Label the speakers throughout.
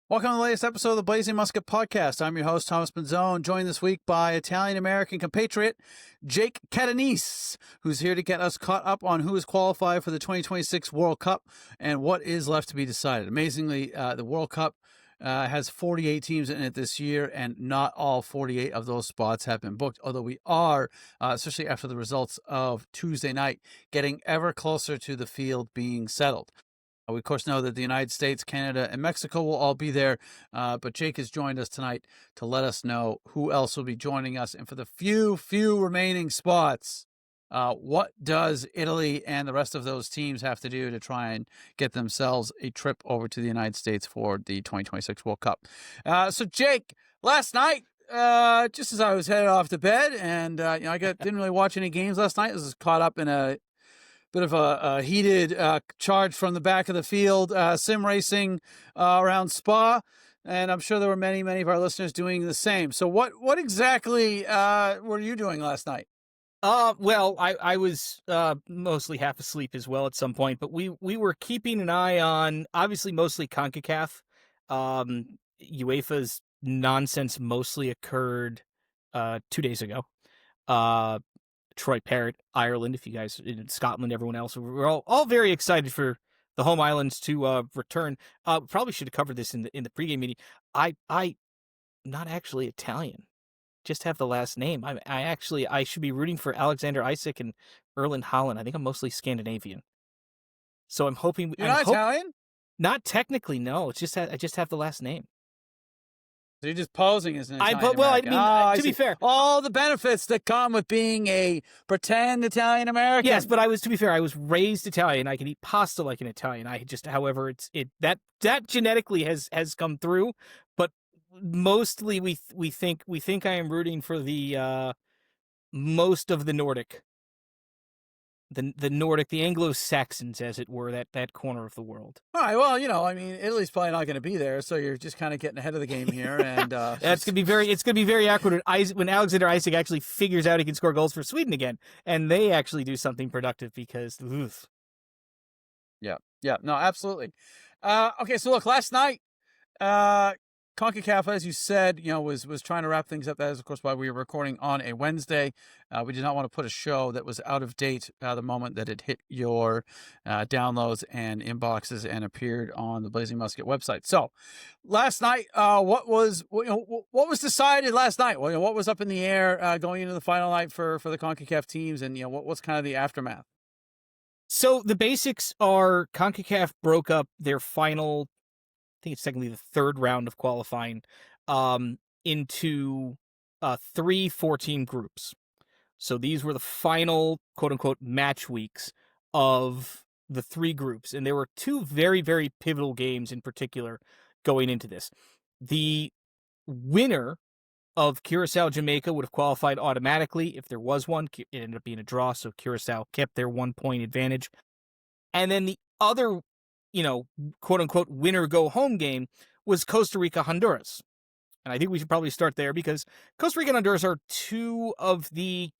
Speaker 1: Welcome to the latest episode of the Blazing Musket podcast. I'm your host, Thomas Benzone, joined this week by Italian-American compatriot Jake Catanese, who's here to get us caught up on who is qualified for the 2026 World Cup and what is left to be decided. Amazingly, the World Cup has 48 teams in it this year, and not all 48 of those spots have been booked, although we are, especially after the results of Tuesday night, getting ever closer to the field being settled. We, of course, know that the United States, Canada, and Mexico will all be there, but Jake has joined us tonight to let us know who else will be joining us. And for the few remaining spots, what does Italy and the rest of those teams have to do to try and get themselves a trip over to the United States for the 2026 World Cup? So, Jake, last night, just as I was headed off to bed, and I didn't really watch any games last night. I was caught up in a bit of a heated charge from the back of the field, sim racing around Spa, and I'm sure there were many of our listeners doing the same. So what exactly were you doing last night?
Speaker 2: Well, I was mostly half asleep as well at some point, but we were keeping an eye on, obviously, mostly CONCACAF. UEFA's nonsense mostly occurred 2 days ago. Troy Parrott, Ireland, if you guys in Scotland, everyone else, we're all very excited for the home islands to return. Probably should have covered this in the pregame meeting. I not actually Italian, just have the last name. I should be rooting for Alexander Isak and Erland Haaland. I think I'm mostly Scandinavian, so I'm hoping.
Speaker 1: You're not Italian?
Speaker 2: Not technically, no. It's just I just have the last name.
Speaker 1: So you're just posing as an Italian-American.
Speaker 2: To be fair,
Speaker 1: all the benefits that come with being a pretend Italian-American.
Speaker 2: Yes, but to be fair, I was raised Italian. I can eat pasta like an Italian. However, that genetically has come through. But mostly, we think I am rooting for the most of the Nordic, the Nordic, the Anglo-Saxons, as it were, that corner of the world.
Speaker 1: All right, well, Italy's probably not going to be there, so you're just kind of getting ahead of the game here, and
Speaker 2: it's gonna be very awkward when Alexander Isak actually figures out he can score goals for Sweden again, and they actually do something productive because. Oof.
Speaker 1: Yeah, no, absolutely. Okay, so look, last night, CONCACAF, as you said, was trying to wrap things up. That is, of course, why we were recording on a Wednesday. We did not want to put a show that was out of date the moment that it hit your downloads and inboxes and appeared on the Blazing Musket website. So, last night, what was decided last night? Well, what was up in the air going into the final night for the CONCACAF teams, and what's kind of the aftermath?
Speaker 2: So the basics are CONCACAF broke up their final, I think it's technically the third round of qualifying, into 3 14 groups. So these were the final quote unquote match weeks of the 3 groups. And there were 2 very, very pivotal games in particular going into this. The winner of Curacao, Jamaica would have qualified automatically if there was one. It ended up being a draw, so Curacao kept their 1-point advantage. And then the other, quote-unquote winner-go-home game was Costa Rica, Honduras. And I think we should probably start there because Costa Rica and Honduras are 2 of the,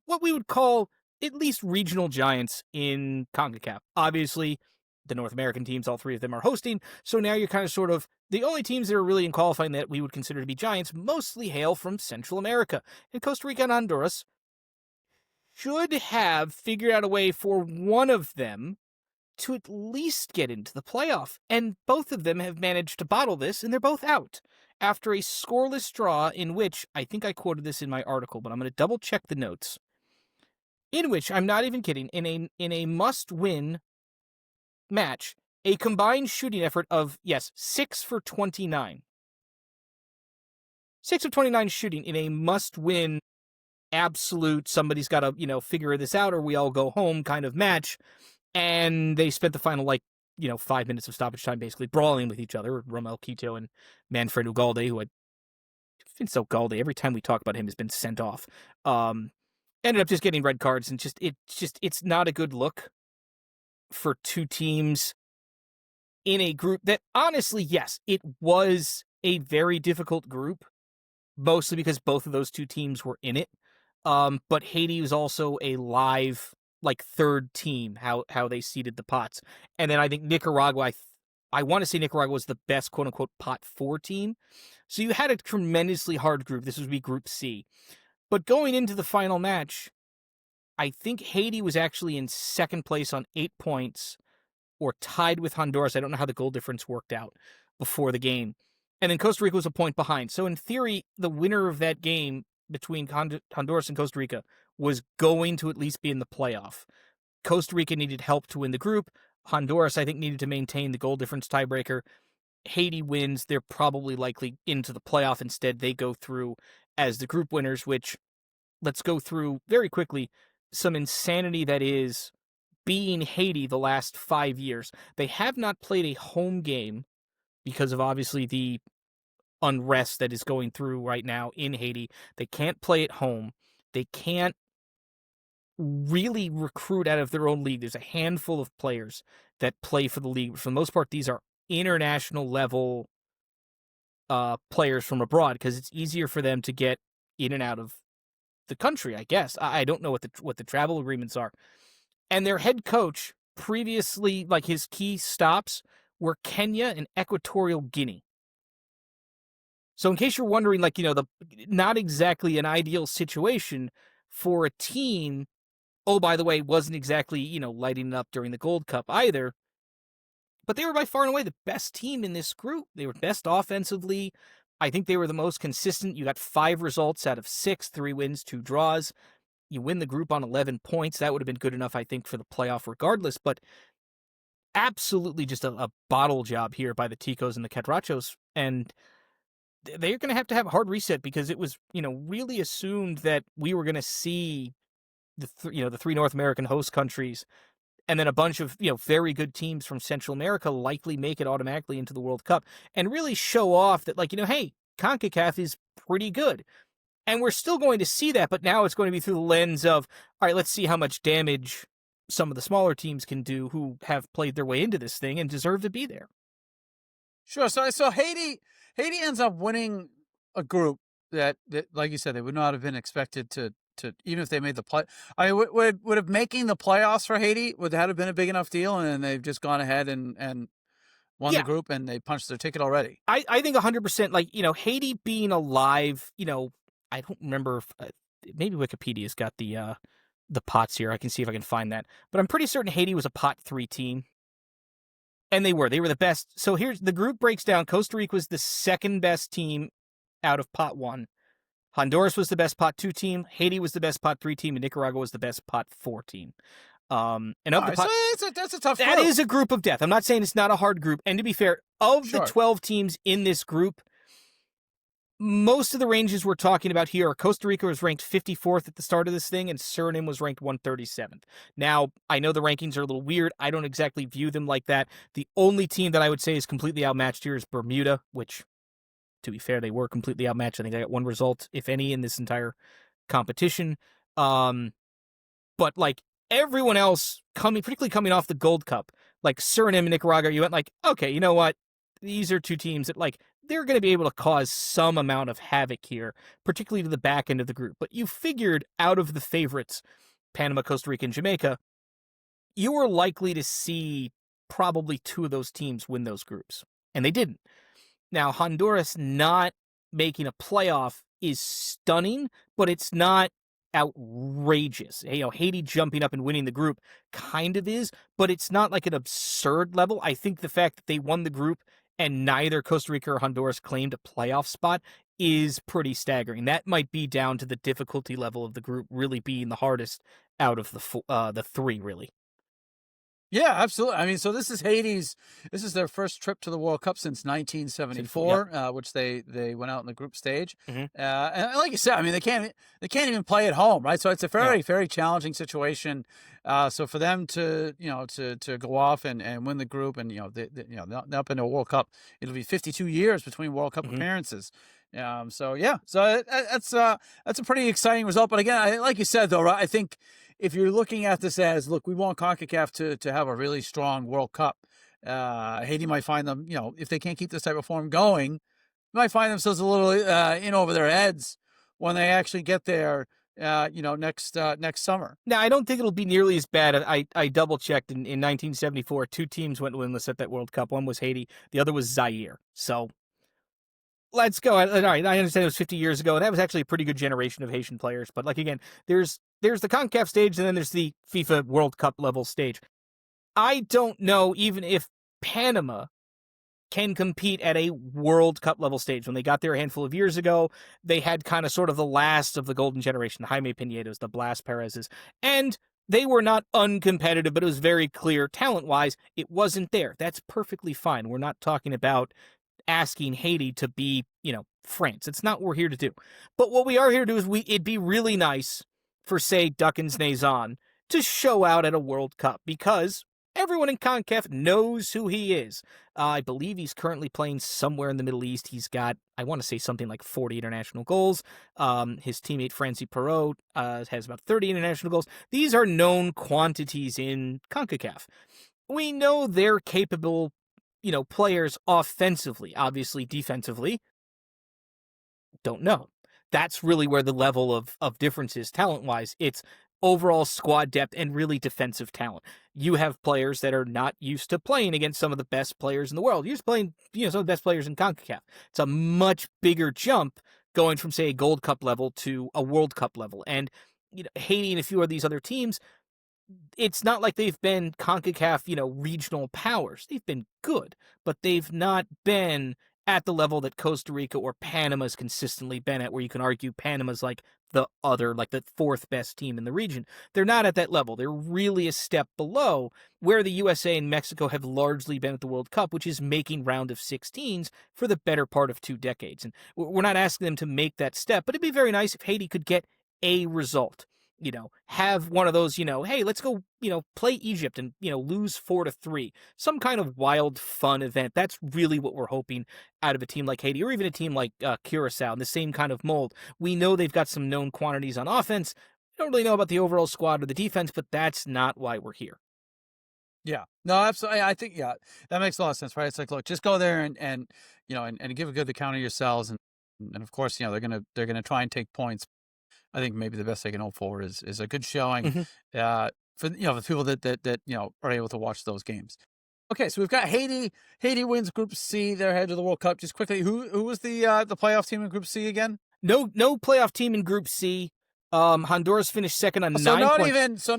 Speaker 2: what we would call at least regional giants in CONCACAF. Obviously, the North American teams, all 3 of them are hosting, so now you're kind of sort of, the only teams that are really in qualifying that we would consider to be giants mostly hail from Central America. And Costa Rica and Honduras should have figured out a way for one of them to at least get into the playoff. And both of them have managed to bottle this, and they're both out after a scoreless draw in which, I think I quoted this in my article, but I'm going to double check the notes, in which, I'm not even kidding, in a must-win match, a combined shooting effort of, 6 for 29. 6 of 29 shooting in a must-win, absolute, somebody's got to, figure this out or we all go home kind of match. And they spent the final, 5 minutes of stoppage time basically brawling with each other. Romel Quito and Manfred Ugalde, who Vince Ugalde, every time we talk about him, has been sent off. Ended up just getting red cards, and it's not a good look for 2 teams in a group that, honestly, yes, it was a very difficult group, mostly because both of those 2 teams were in it. But Haiti was also a live, third team, how they seeded the pots. And then I think Nicaragua, I want to say Nicaragua was the best quote unquote pot 4 team. So you had a tremendously hard group. This would be Group C. But going into the final match, I think Haiti was actually in second place on 8 points, or tied with Honduras. I don't know how the goal difference worked out before the game. And then Costa Rica was a point behind. So in theory, the winner of that game between Honduras and Costa Rica was going to at least be in the playoff. Costa Rica needed help to win the group. Honduras, I think, needed to maintain the goal difference tiebreaker. Haiti wins. They're probably likely into the playoff. Instead, they go through as the group winners, which, let's go through very quickly some insanity that is being Haiti the last 5 years. They have not played a home game because of obviously the unrest that is going through right now in Haiti. They can't play at home. They can't really recruit out of their own league. There's a handful of players that play for the league. For the most part, these are international level players from abroad because it's easier for them to get in and out of the country, I guess. I don't know what the travel agreements are. And their head coach previously, like his key stops were Kenya and Equatorial Guinea. So in case you're wondering, like, not exactly an ideal situation for a team. Oh, by the way, wasn't exactly, lighting it up during the Gold Cup either. But they were by far and away the best team in this group. They were best offensively. I think they were the most consistent. You got 5 results out of 6, 3 wins, 2 draws. You win the group on 11 points. That would have been good enough, I think, for the playoff regardless. But absolutely just a bottle job here by the Ticos and the Catrachos. And they're going to have a hard reset because it was, really assumed that we were going to see the 3 North American host countries and then a bunch of, very good teams from Central America likely make it automatically into the World Cup and really show off that, hey, CONCACAF is pretty good. And we're still going to see that, but now it's going to be through the lens of, all right, let's see how much damage some of the smaller teams can do who have played their way into this thing and deserve to be there.
Speaker 1: Sure. So Haiti ends up winning a group that, like you said, they would not have been expected to even if they made the play. I mean, would have making the playoffs for Haiti, would that have been a big enough deal? And then they've just gone ahead and won the group and they punched their ticket already.
Speaker 2: I think 100%, Haiti being alive, I don't remember if, maybe Wikipedia's got the pots here. I can see if I can find that. But I'm pretty certain Haiti was a pot 3 team. And they were the best. So here's the group breaks down. Costa Rica was the second best team out of pot 1. Honduras was the best pot 2 team. Haiti was the best pot 3 team, and Nicaragua was the best pot 4 team. And of the pot,
Speaker 1: so that's a tough group.
Speaker 2: That is a group of death. I'm not saying it's not a hard group. And to be fair, of the 12 teams in this group, most of the ranges we're talking about here are Costa Rica was ranked 54th at the start of this thing, and Suriname was ranked 137th. Now, I know the rankings are a little weird. I don't exactly view them like that. The only team that I would say is completely outmatched here is Bermuda, which, to be fair, they were completely outmatched. I think I got 1 result, if any, in this entire competition. But everyone else particularly coming off the Gold Cup, like Suriname and Nicaragua, you went okay, you know what? These are 2 teams that they're going to be able to cause some amount of havoc here, particularly to the back end of the group. But you figured out of the favorites, Panama, Costa Rica, and Jamaica, you were likely to see probably 2 of those teams win those groups. And they didn't. Now, Honduras not making a playoff is stunning, but it's not outrageous. Haiti jumping up and winning the group kind of is, but it's not like an absurd level. I think the fact that they won the group and neither Costa Rica or Honduras claimed a playoff spot is pretty staggering. That might be down to the difficulty level of the group really being the hardest out of the 3, really.
Speaker 1: Yeah, absolutely. I mean, so this is their first trip to the World Cup since 1974, which they went out in the group stage.
Speaker 2: Mm-hmm.
Speaker 1: And like you said, I mean, they can't even play at home, right? So it's a very challenging situation. So for them to go off and win the group, and they're up into a World Cup, it'll be 52 years between World Cup appearances. So that's a pretty exciting result. But again, like you said, though, right, I think if you're looking at this as, look, we want CONCACAF to have a really strong World Cup, Haiti might find them, if they can't keep this type of form going, might find themselves a little in over their heads when they actually get there next summer.
Speaker 2: Now, I don't think it'll be nearly as bad. I double checked in 1974. Two teams went winless at that World Cup. One was Haiti, the other was Zaire. So let's go. All right, I understand it was 50 years ago, and that was actually a pretty good generation of Haitian players. But like again, there's the CONCACAF stage, and then there's the FIFA World Cup level stage. I don't know even if Panama can compete at a World Cup level stage. When they got there a handful of years ago, they had kind of sort of the last of the golden generation, the Jaime Pinedos, the Blas Perez's, and they were not uncompetitive, but it was very clear talent-wise, it wasn't there. That's perfectly fine. We're not talking about asking Haiti to be, France. It's not what we're here to do. But what we are here to do is it'd be really nice for, say, Duckins Nazan to show out at a World Cup, because everyone in CONCACAF knows who he is. I believe he's currently playing somewhere in the Middle East. He's got, I want to say something like 40 international goals. His teammate Francie Perrault has about 30 international goals. These are known quantities in CONCACAF. We know they're capable, players offensively. Obviously, defensively, don't know. That's really where the level of difference is talent-wise. It's overall squad depth and really defensive talent. You have players that are not used to playing against some of the best players in the world. You're just playing, some of the best players in CONCACAF. It's a much bigger jump going from, say, a Gold Cup level to a World Cup level. And Haiti and a few of these other teams, it's not like they've been CONCACAF, regional powers. They've been good, but they've not been at the level that Costa Rica or Panama's consistently been at, where you can argue Panama's like the fourth best team in the region. They're not at that level. They're really a step below where the USA and Mexico have largely been at the World Cup, which is making round of 16s for the better part of 2 decades. And we're not asking them to make that step, but it'd be very nice if Haiti could get a result. Have one of those, hey, let's go, play Egypt and, lose 4-3. Some kind of wild, fun event. That's really what we're hoping out of a team like Haiti, or even a team like Curacao in the same kind of mold. We know they've got some known quantities on offense. We don't really know about the overall squad or the defense, but that's not why we're here.
Speaker 1: Yeah, no, absolutely. I think, that makes a lot of sense, right? It's like, look, just go there and give a good account of yourselves. And of course, they're going to try and take points. I think maybe the best they can hope for is a good showing for the people that are able to watch those games. Okay, so we've got Haiti. Haiti wins Group C. They're headed to the World Cup. Just quickly, who was the playoff team in Group C again?
Speaker 2: No playoff team in Group C. Honduras finished second on 9 points.
Speaker 1: No.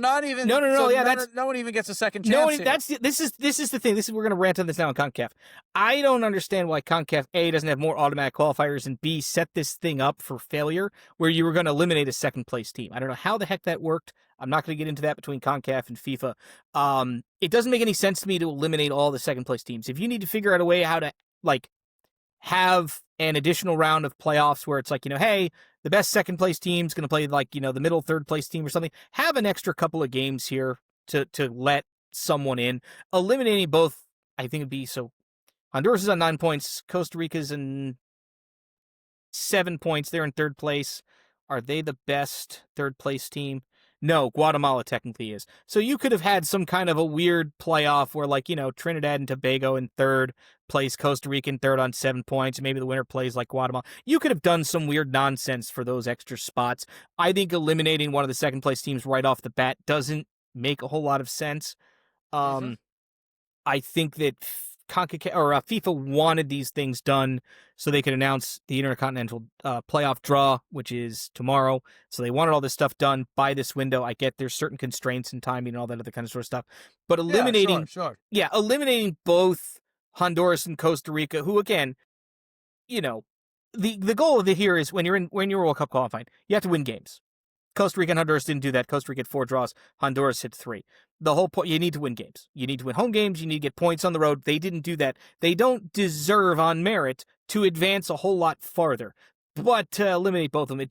Speaker 1: Yeah, no one even gets a second chance.
Speaker 2: No, this is the thing. We're gonna rant on this now on CONCACAF. I don't understand why CONCACAF A doesn't have more automatic qualifiers, and B set this thing up for failure where you were gonna eliminate a second place team. I don't know how the heck that worked. I'm not gonna get into that between CONCACAF and FIFA. It doesn't make any sense to me to eliminate all the second place teams. If you need to figure out a way how to have an additional round of playoffs where it's like, hey, the best second place team's going to play the middle third place team or something. Have an extra couple of games here to let someone in. Eliminating both, I think it'd be so. Honduras is on 9 points. Costa Rica's in 7 points. They're in third place. Are they the best third place team? No, Guatemala technically is. So you could have had some kind of a weird playoff where Trinidad and Tobago in third place, Costa Rica in third on 7 points. Maybe the winner plays like Guatemala. You could have done some weird nonsense for those extra spots. I think eliminating one of the second place teams right off the bat doesn't make a whole lot of sense. I think that CONCACAF or FIFA wanted these things done so they could announce the Intercontinental playoff draw, which is tomorrow. So they wanted all this stuff done by this window. I get there's certain constraints and timing and all that other kind of sort of stuff, but eliminating, eliminating both Honduras and Costa Rica, who again, the goal of it here is when you're World Cup qualifying, you have to win games. Costa Rica and Honduras didn't do that. Costa Rica had 4 draws. Honduras had 3. The whole point, you need to win games. You need to win home games. You need to get points on the road. They didn't do that. They don't deserve on merit to advance a whole lot farther. But to eliminate both of them,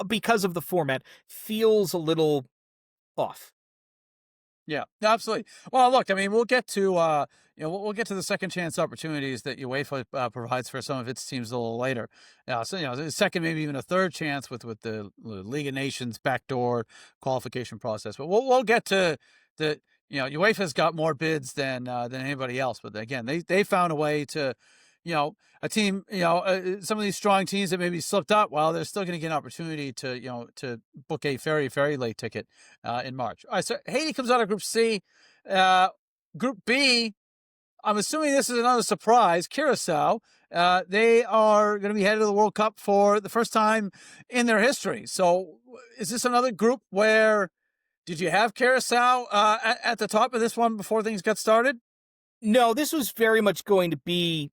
Speaker 2: because of the format, feels a little off.
Speaker 1: Yeah, absolutely. Well, look, I mean, we'll get to we'll get to the second chance opportunities that UEFA provides for some of its teams a little later. So the second, maybe even a third chance with the League of Nations backdoor qualification process. But we'll get to UEFA's got more bids than anybody else. But again, they found a way to a team, some of these strong teams that maybe slipped up, well, they're still going to get an opportunity to book a very, very late ticket in March. All right, so Haiti comes out of Group C. Group B, I'm assuming this is another surprise. Curacao, they are going to be headed to the World Cup for the first time in their history. So is this another group where, did you have Curacao at the top of this one before things got started?
Speaker 2: No, this was very much going to be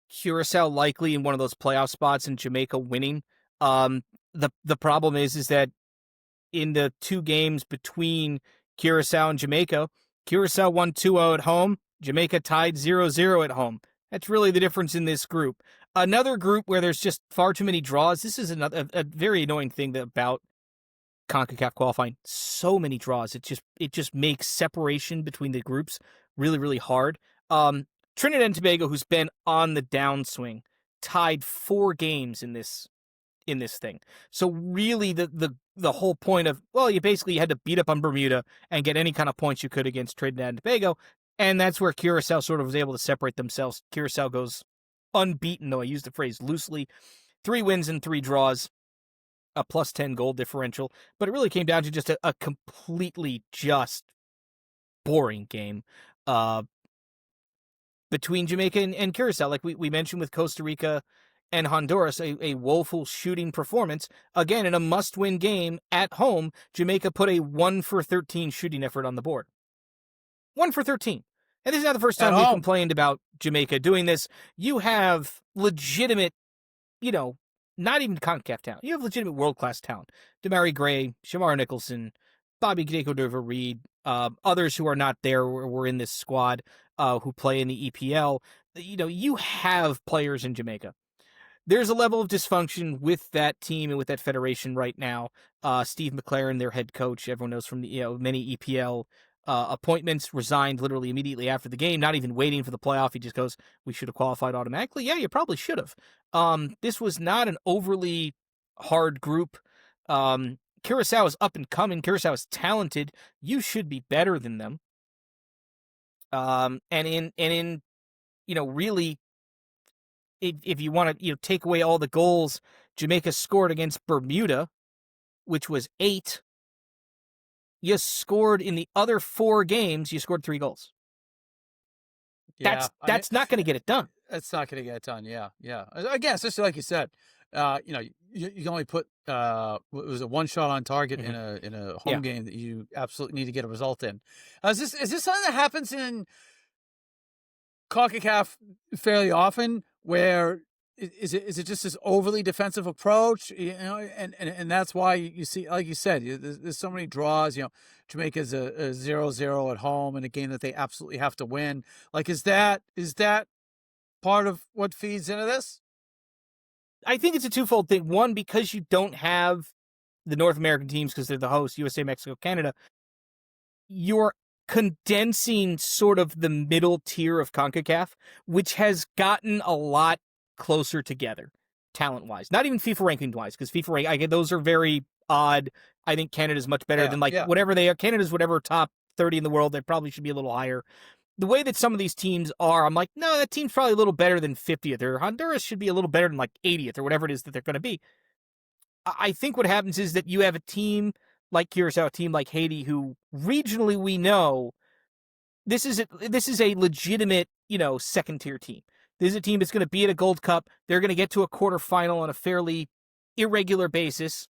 Speaker 2: Curacao likely in one of those playoff spots and Jamaica winning. The problem is that in the two games between Curacao and Jamaica, Curacao won 2-0 at home, Jamaica tied 0-0 at home. That's really the difference in this group. Another group where there's just far too many draws. This is a very annoying thing about CONCACAF qualifying. So many draws. It just makes separation between the groups really, really hard. Trinidad and Tobago, who's been on the downswing, tied 4 games in this thing. So really the whole point of, well, you basically had to beat up on Bermuda and get any kind of points you could against Trinidad and Tobago, and that's where Curacao sort of was able to separate themselves. Curacao goes unbeaten, though I use the phrase loosely. 3 wins and 3 draws, a +10 goal differential, but it really came down to just a completely just boring game between Jamaica and Curacao. Like we mentioned with Costa Rica and Honduras, a woeful shooting performance. Again, in a must-win game at home, Jamaica put a 1 for 13 shooting effort on the board. 1 for 13. And this is not the first time we've complained about Jamaica doing this. You have legitimate, not even CONCACAF talent. You have legitimate world-class talent. Damari Gray, Shamar Nicholson, Bobby Gideko-Dover-Reed, others who are not there were in this squad who play in the EPL. You have players in Jamaica. There's a level of dysfunction with that team and with that federation right now. Steve McLaren, their head coach, everyone knows from the many EPL appointments, resigned literally immediately after the game, not even waiting for the playoff. He just goes, "We should have qualified automatically." Yeah, you probably should have. This was not an overly hard group. Curacao is up and coming. Curacao is talented. You should be better than them. And in really, if you want to take away all the goals Jamaica scored against Bermuda, which was 8, you scored in the other 4 games, you scored 3 gogals. Yeah, that's not going to get it done.
Speaker 1: That's not going to get it done. Yeah. Again, especially like you said, you can only put it was a 1 shot on target in a home game that you absolutely need to get a result in. Is this something that happens in CONCACAF fairly often, where is it just this overly defensive approach, and that's why you see, like you said, there's so many draws. Jamaica's a 0-0 at home in a game that they absolutely have to win. Like, is that part of what feeds into this?
Speaker 2: I think it's a twofold thing. One, because you don't have the North American teams because they're the hosts, USA, Mexico, Canada, you're condensing sort of the middle tier of CONCACAF, which has gotten a lot closer together, talent-wise. Not even FIFA ranking-wise, because those are very odd. I think Canada's much better than whatever they are. Canada's whatever top 30 in the world. They probably should be a little higher. The way that some of these teams are, I'm like, no, that team's probably a little better than 50th, or Honduras should be a little better than 80th, or whatever it is that they're going to be. I think what happens is that you have a team like Curacao, a team like Haiti, who regionally we know this is a legitimate, second-tier team. This is a team that's going to be at a Gold Cup. They're going to get to a quarterfinal on a fairly irregular basis.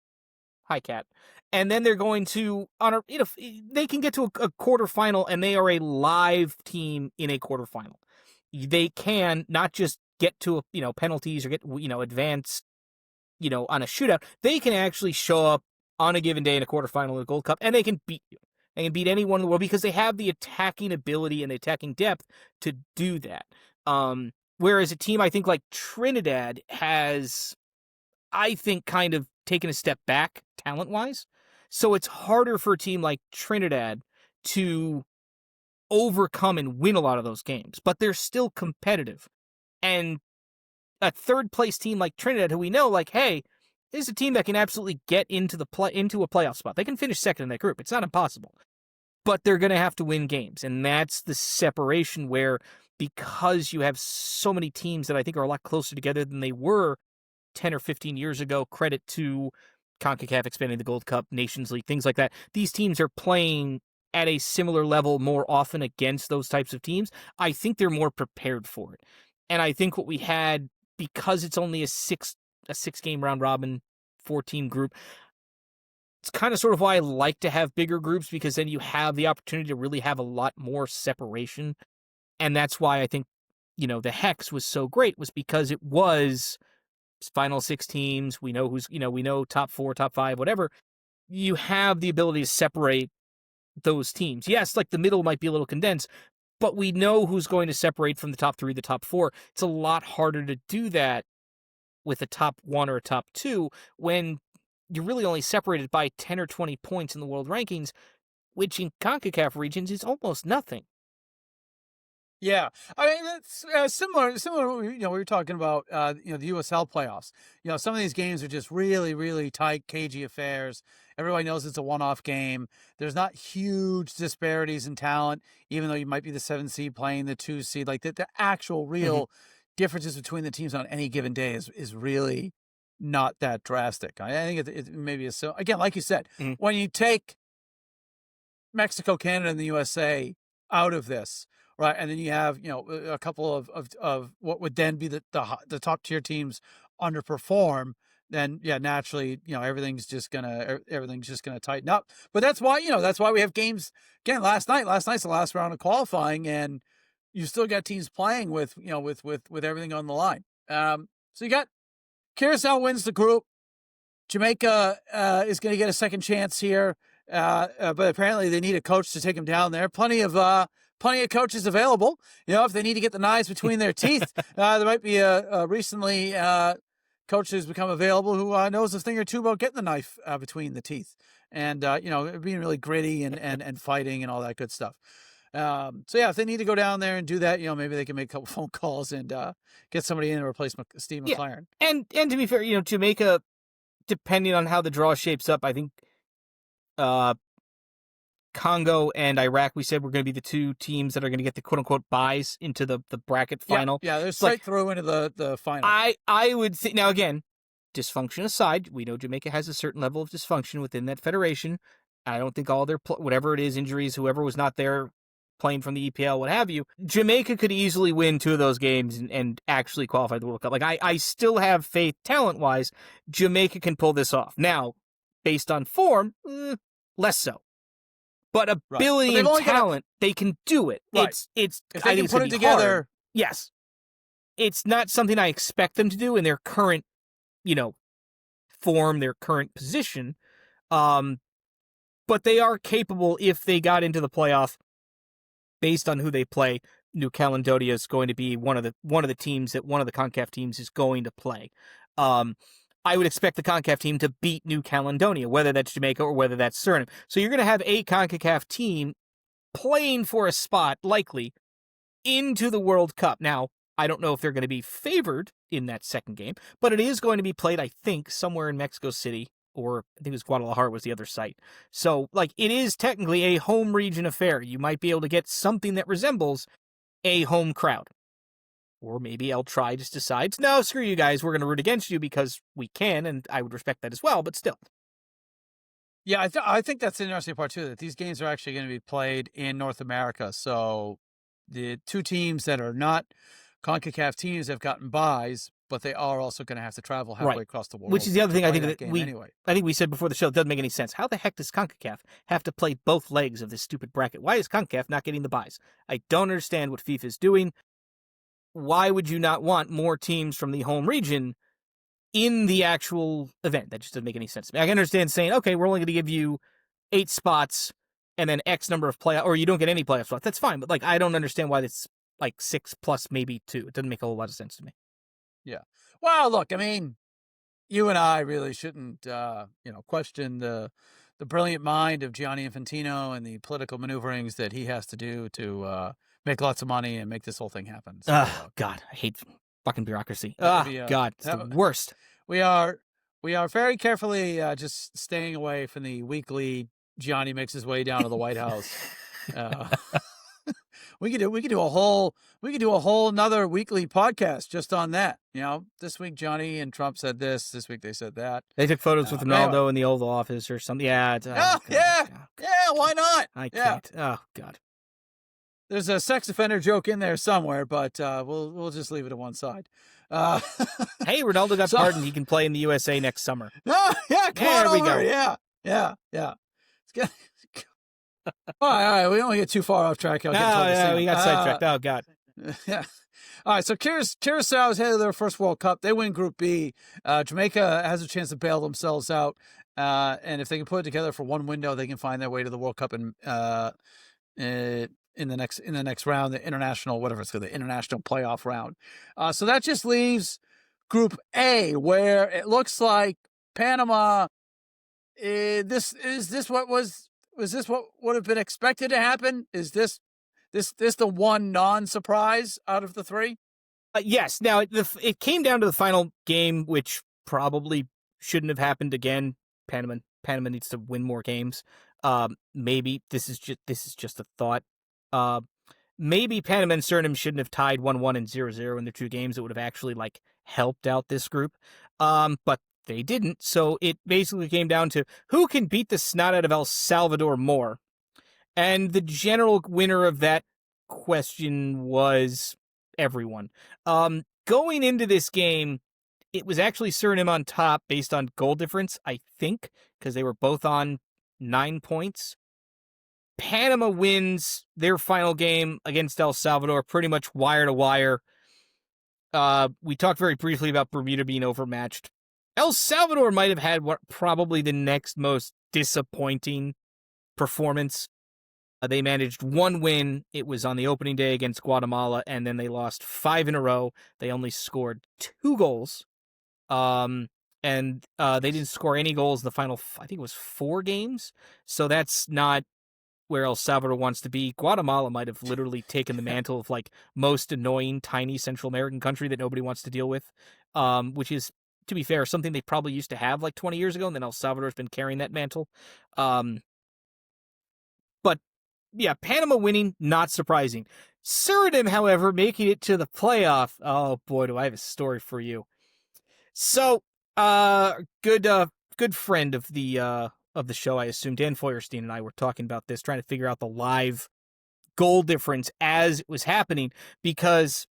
Speaker 2: Hi, Cat. And then they're going to, they can get to a quarterfinal, and they are a live team in a quarterfinal. They can not just get to penalties or get advance on a shootout. They can actually show up on a given day in a quarterfinal of the Gold Cup, and they can beat you. They can beat anyone in the world because they have the attacking ability and the attacking depth to do that. Whereas a team, I think, like Trinidad has, I think, kind of taken a step back talent-wise. So it's harder for a team like Trinidad to overcome and win a lot of those games. But they're still competitive. And a third-place team like Trinidad, who we know, hey, this is a team that can absolutely get into a playoff spot. They can finish second in that group. It's not impossible. But they're going to have to win games. And that's the separation where because you have so many teams that I think are a lot closer together than they were 10 or 15 years ago. Credit to CONCACAF expanding the Gold Cup, Nations League, things like that. These teams are playing at a similar level more often against those types of teams. I think they're more prepared for it. And I think what we had, because it's only a six game round robin 4-team group, it's kind of sort of why I like to have bigger groups, because then you have the opportunity to really have a lot more separation. And that's why I think, the Hex was so great, was because it was final 6 teams. We know we know top 4, top 5, whatever. You have the ability to separate those teams. Yes, like the middle might be a little condensed, but we know who's going to separate from the top 3, the top 4. It's a lot harder to do that with a top 1 or a top 2 when you're really only separated by 10 or 20 points in the world rankings, which in CONCACAF regions is almost nothing.
Speaker 1: Yeah, I mean that's similar. We were talking about the USL playoffs. Some of these games are just really, really tight, cagey affairs. Everybody knows it's a one-off game. There's not huge disparities in talent, even though you might be the 7 seed playing the 2 seed. Like the actual real differences between the teams on any given day is really not that drastic. I think it maybe is so. Again, like you said, when you take Mexico, Canada, and the USA out of this. Right, and then you have a couple of what would then be the top tier teams underperform. Then naturally everything's just gonna tighten up. But that's why we have games again. Last night's the last round of qualifying, and you still got teams playing with everything on the line. So you got Curacao wins the group. Jamaica is going to get a second chance here, but apparently they need a coach to take them down there. Plenty of coaches available. If they need to get the knives between their teeth, there might be a recently coach who's become available who knows a thing or two about getting the knife between the teeth, and being really gritty and fighting and all that good stuff. So if they need to go down there and do that, maybe they can make a couple phone calls and get somebody in to replace Steve McLaren.
Speaker 2: And to be fair, Jamaica, depending on how the draw shapes up, I think Congo and Iraq, we said, were going to be the 2 teams that are going to get the quote-unquote buys into the bracket final.
Speaker 1: Yeah, they're straight through into the final.
Speaker 2: I would think, now again, dysfunction aside, we know Jamaica has a certain level of dysfunction within that federation. I don't think all their, whatever it is, injuries, whoever was not there playing from the EPL, what have you, Jamaica could easily win 2 of those games and actually qualify the World Cup. Like, I still have faith, talent-wise, Jamaica can pull this off. Now, based on form, less so. But ability and talent, they can do it.
Speaker 1: Right.
Speaker 2: It's
Speaker 1: if they can put it together.
Speaker 2: Hard. Yes. It's not something I expect them to do in their current, form, their current position. But they are capable if they got into the playoff based on who they play. New Caledonia is going to be one of the teams that one of the CONCACAF teams is going to play. I would expect the CONCACAF team to beat New Caledonia, whether that's Jamaica or whether that's Suriname. So you're going to have a CONCACAF team playing for a spot, likely, into the World Cup. Now, I don't know if they're going to be favored in that second game, but it is going to be played, I think, somewhere in Mexico City, or I think it was Guadalajara was the other site. So, it is technically a home region affair. You might be able to get something that resembles a home crowd. Or maybe El Tri just decides, no, screw you guys, we're going to root against you because we can, and I would respect that as well, but still.
Speaker 1: Yeah, I think that's the interesting part, too, that these games are actually going to be played in North America. So the 2 teams that are not CONCACAF teams have gotten buys, but they are also going to have to travel halfway across the world.
Speaker 2: Which is the other thing I think that
Speaker 1: anyway.
Speaker 2: I think we said before the show, it doesn't make any sense. How the heck does CONCACAF have to play both legs of this stupid bracket? Why is CONCACAF not getting the buys? I don't understand what FIFA is doing. Why would you not want more teams from the home region in the actual event? That just doesn't make any sense to me. I can understand saying, okay, we're only going to give you 8 spots and then X number of playoff, or you don't get any playoff spots. That's fine, but I don't understand why it's 6 plus maybe 2. It doesn't make a whole lot of sense to me.
Speaker 1: Yeah. Well, look, I mean, you and I really shouldn't, question the brilliant mind of Gianni Infantino and the political maneuverings that he has to do to make lots of money and make this whole thing happen. So,
Speaker 2: God, I hate fucking bureaucracy. God, it's the worst.
Speaker 1: We are very carefully just staying away from the weekly Gianni makes his way down to the White House We could do a whole another weekly podcast just on that. This week Johnny and Trump said this. This week they said that.
Speaker 2: They took photos with Ronaldo
Speaker 1: anyway.
Speaker 2: in the Oval Office or something. Yeah.
Speaker 1: Yeah. Why not?
Speaker 2: I can't. Oh God.
Speaker 1: There's a sex offender joke in there somewhere, but we'll just leave it to one side.
Speaker 2: Hey, Ronaldo got pardoned. He can play in the USA next summer.
Speaker 1: Oh, yeah, come on over. Go. Yeah. All right. We don't get too far off track.
Speaker 2: We got sidetracked. Oh God.
Speaker 1: Yeah. All right. So Curacao is headed to their first World Cup. They win Group B. Jamaica has a chance to bail themselves out, and if they can put it together for one window, they can find their way to the World Cup in the next round, the international playoff round. So that just leaves Group A, where it looks like Panama. Was this what would have been expected to happen? Is this the one non-surprise out of the three?
Speaker 2: Yes. Now it came down to the final game, which probably shouldn't have happened again. Panama needs to win more games. Maybe this is just a thought. Maybe Panama and Suriname shouldn't have tied 1-1 and 0-0 in their two games. It would have actually helped out this group. But they didn't. So it basically came down to who can beat the snot out of El Salvador more. And the general winner of that question was everyone. Going into this game, it was actually Suriname on top based on goal difference, I think, because they were both on 9 points. Panama wins their final game against El Salvador pretty much wire to wire. We talked very briefly about Bermuda being overmatched. El Salvador might have had probably the next most disappointing performance. They managed one win. It was on the opening day against Guatemala, and then they lost 5 in a row. They only scored 2 goals. And they didn't score any goals in the final, I think it was 4 games. So that's not where El Salvador wants to be. Guatemala might have literally taken the mantle of most annoying, tiny Central American country that nobody wants to deal with, which is, to be fair, something they probably used to have 20 years ago, and then El Salvador's been carrying that mantle. But yeah, Panama winning, not surprising. Suriname, however, making it to the playoff. Oh boy, do I have a story for you. So, good friend of the show, I assume, Dan Feuerstein and I were talking about this, trying to figure out the live goal difference as it was happening, because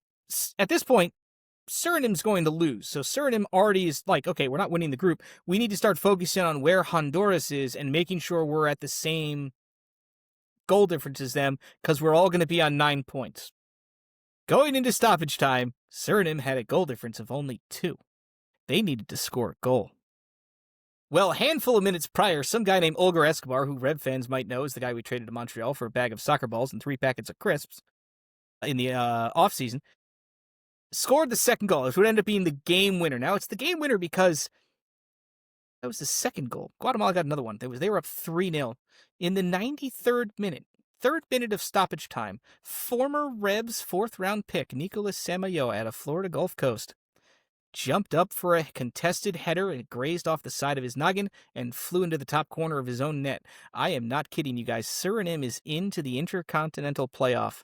Speaker 2: at this point, Suriname's going to lose. So Suriname already is okay, we're not winning the group. We need to start focusing on where Honduras is and making sure we're at the same goal difference as them, because we're all going to be on 9 points. Going into stoppage time, Suriname had a goal difference of only 2. They needed to score a goal. Well, a handful of minutes prior, some guy named Olger Escobar, who Rev fans might know is the guy we traded to Montreal for a bag of soccer balls and 3 packets of crisps in the offseason, scored the second goal. It would end up being the game winner. Now, it's the game winner because that was the second goal. Guatemala got another one. They were up 3-0. In the 93rd minute, 3rd minute of stoppage time, former Revs 4th-round pick Nicolas Samayoa out of Florida Gulf Coast jumped up for a contested header and grazed off the side of his noggin and flew into the top corner of his own net. I am not kidding you guys. Suriname is into the Intercontinental Playoff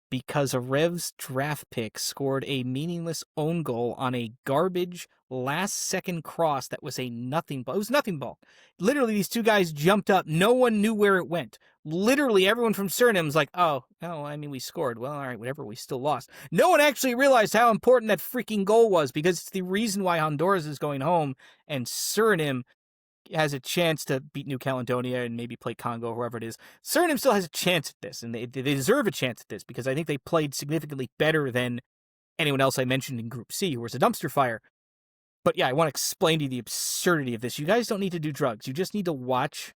Speaker 2: because a Revs draft pick scored a meaningless own goal on a garbage last-second cross that was a nothing ball. It was nothing ball. Literally, these 2 guys jumped up. No one knew where it went. Literally, everyone from Suriname was like, oh, I mean, we scored. Well, all right, whatever, we still lost. No one actually realized how important that freaking goal was, because it's the reason why Honduras is going home and Suriname has a chance to beat New Caledonia and maybe play Congo, whoever it is. Suriname still has a chance at this, and they deserve a chance at this, because I think they played significantly better than anyone else I mentioned in Group C, who was a dumpster fire. But yeah, I want to explain to you the absurdity of this. You guys don't need to do drugs. You just need to watch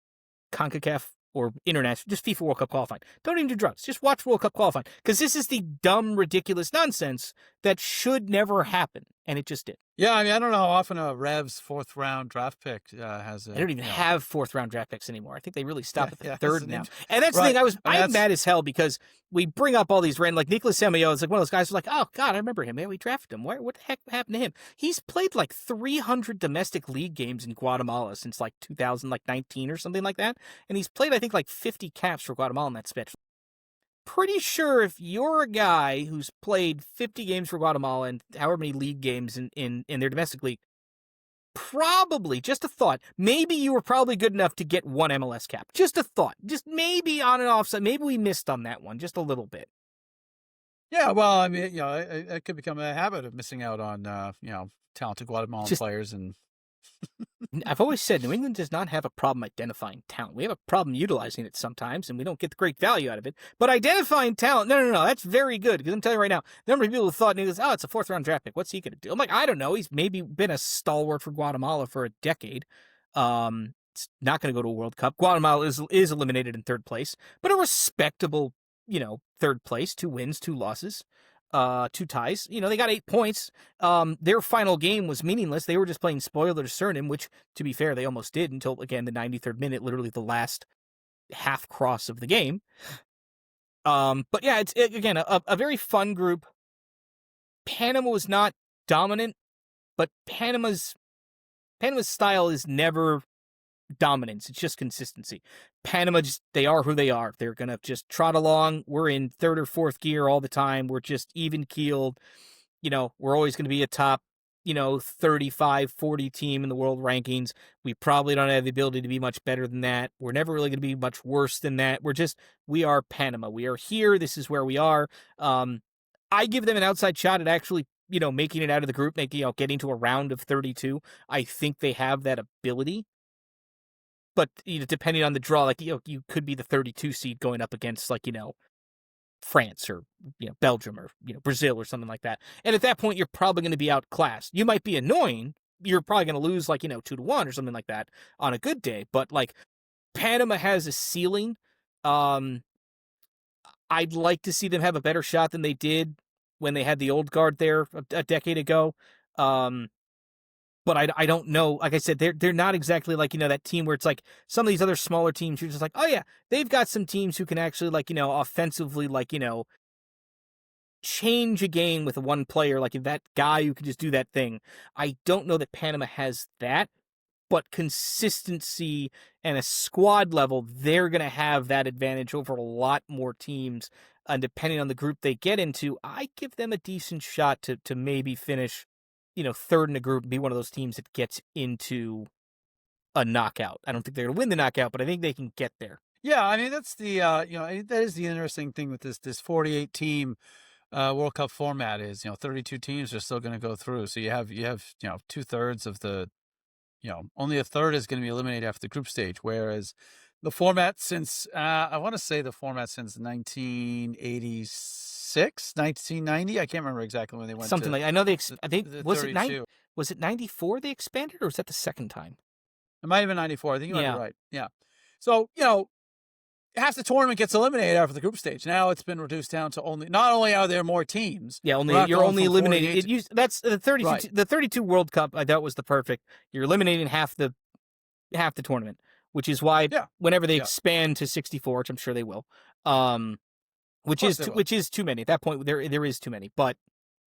Speaker 2: CONCACAF or international, just FIFA World Cup qualifying. Don't even do drugs. Just watch World Cup qualifying, because this is the dumb, ridiculous nonsense that should never happen, and it just did.
Speaker 1: Yeah, I mean, I don't know how often a Revs 4th-round draft pick has a...
Speaker 2: They don't even have 4th-round draft picks anymore. I think they really stopped at the 3rd now.
Speaker 1: Right.
Speaker 2: And that's the thing. I'm mad as hell, because we bring up all these random, Nicolas Samayoa is one of those guys who's like, oh, God, I remember him. We drafted him. What the heck happened to him? He's played 300 domestic league games in Guatemala since 2019 or something like that. And he's played, I think, 50 caps for Guatemala in that stretch. pretty sure if you're a guy who's played 50 games for Guatemala and however many league games in their domestic league, probably, just a thought, maybe you were probably good enough to get one MLS cap. Just a thought. Just maybe on and off side. Maybe we missed on that one just a little bit.
Speaker 1: Yeah, well, I mean, it could become a habit of missing out on, talented Guatemalan players. And
Speaker 2: I've always said New England does not have a problem identifying talent. We have a problem utilizing it sometimes, and we don't get the great value out of it. But identifying talent, no, that's very good. Because I'm telling you right now, the number of people who thought, it's a fourth-round draft pick. What's he going to do? I'm like, I don't know. He's maybe been a stalwart for Guatemala for a decade. It's not going to go to a World Cup. Guatemala is eliminated in third place, but a respectable, third place, 2 wins, 2 losses. 2 ties. They got 8 points. Their final game was meaningless. They were just playing spoiler to Suriname, which, to be fair, they almost did until, again, the 93rd minute, literally the last half cross of the game. But yeah, it's again a very fun group. Panama was not dominant, but Panama's style is never dominance. It's just consistency. Panama, they are who they are. They're going to just trot along. We're in 3rd or 4th gear all the time. We're just even keeled. We're always going to be a top, 35, 40 team in the world rankings. We probably don't have the ability to be much better than that. We're never really going to be much worse than that. We are Panama. We are here. This is where we are. I give them an outside shot at actually, making it out of the group, getting to a round of 32. I think they have that ability. But depending on the draw, you could be the 32 seed going up against France or Belgium or Brazil or something like that. And at that point, you're probably going to be outclassed. You might be annoying. You're probably going to lose 2-1 or something like that on a good day. But Panama has a ceiling. I'd like to see them have a better shot than they did when they had the old guard there a decade ago. But I don't know. Like I said, they're not exactly that team where it's some of these other smaller teams. You're just oh yeah, they've got some teams who can actually offensively change a game with one player, that guy who can just do that thing. I don't know that Panama has that, but consistency and a squad level, they're going to have that advantage over a lot more teams. And depending on the group they get into, I give them a decent shot to maybe finish 3rd in the group and be one of those teams that gets into a knockout. I don't think they're going to win the knockout, but I think they can get there.
Speaker 1: Yeah, I mean, that's the, that is the interesting thing with this 48 team World Cup format is, 32 teams are still going to go through. So you have 2/3 of the, only a third is going to be eliminated after the group stage. Whereas the format since, I want to say the format since 1986. 1990. I can't remember exactly when they went.
Speaker 2: Something I know I think was
Speaker 1: 32.
Speaker 2: Was it 94 they expanded, or was that the second time?
Speaker 1: It might have been 94. I think you might be right. Yeah. So half the tournament gets eliminated after the group stage. Now it's been reduced down to not only are there more teams.
Speaker 2: Yeah, you're only eliminating. That's the 32. Right. The 32 World Cup. I thought was the perfect. You're eliminating half the tournament, which is why whenever they expand to 64, which I'm sure they will. Which is too many. At that point, there is too many, but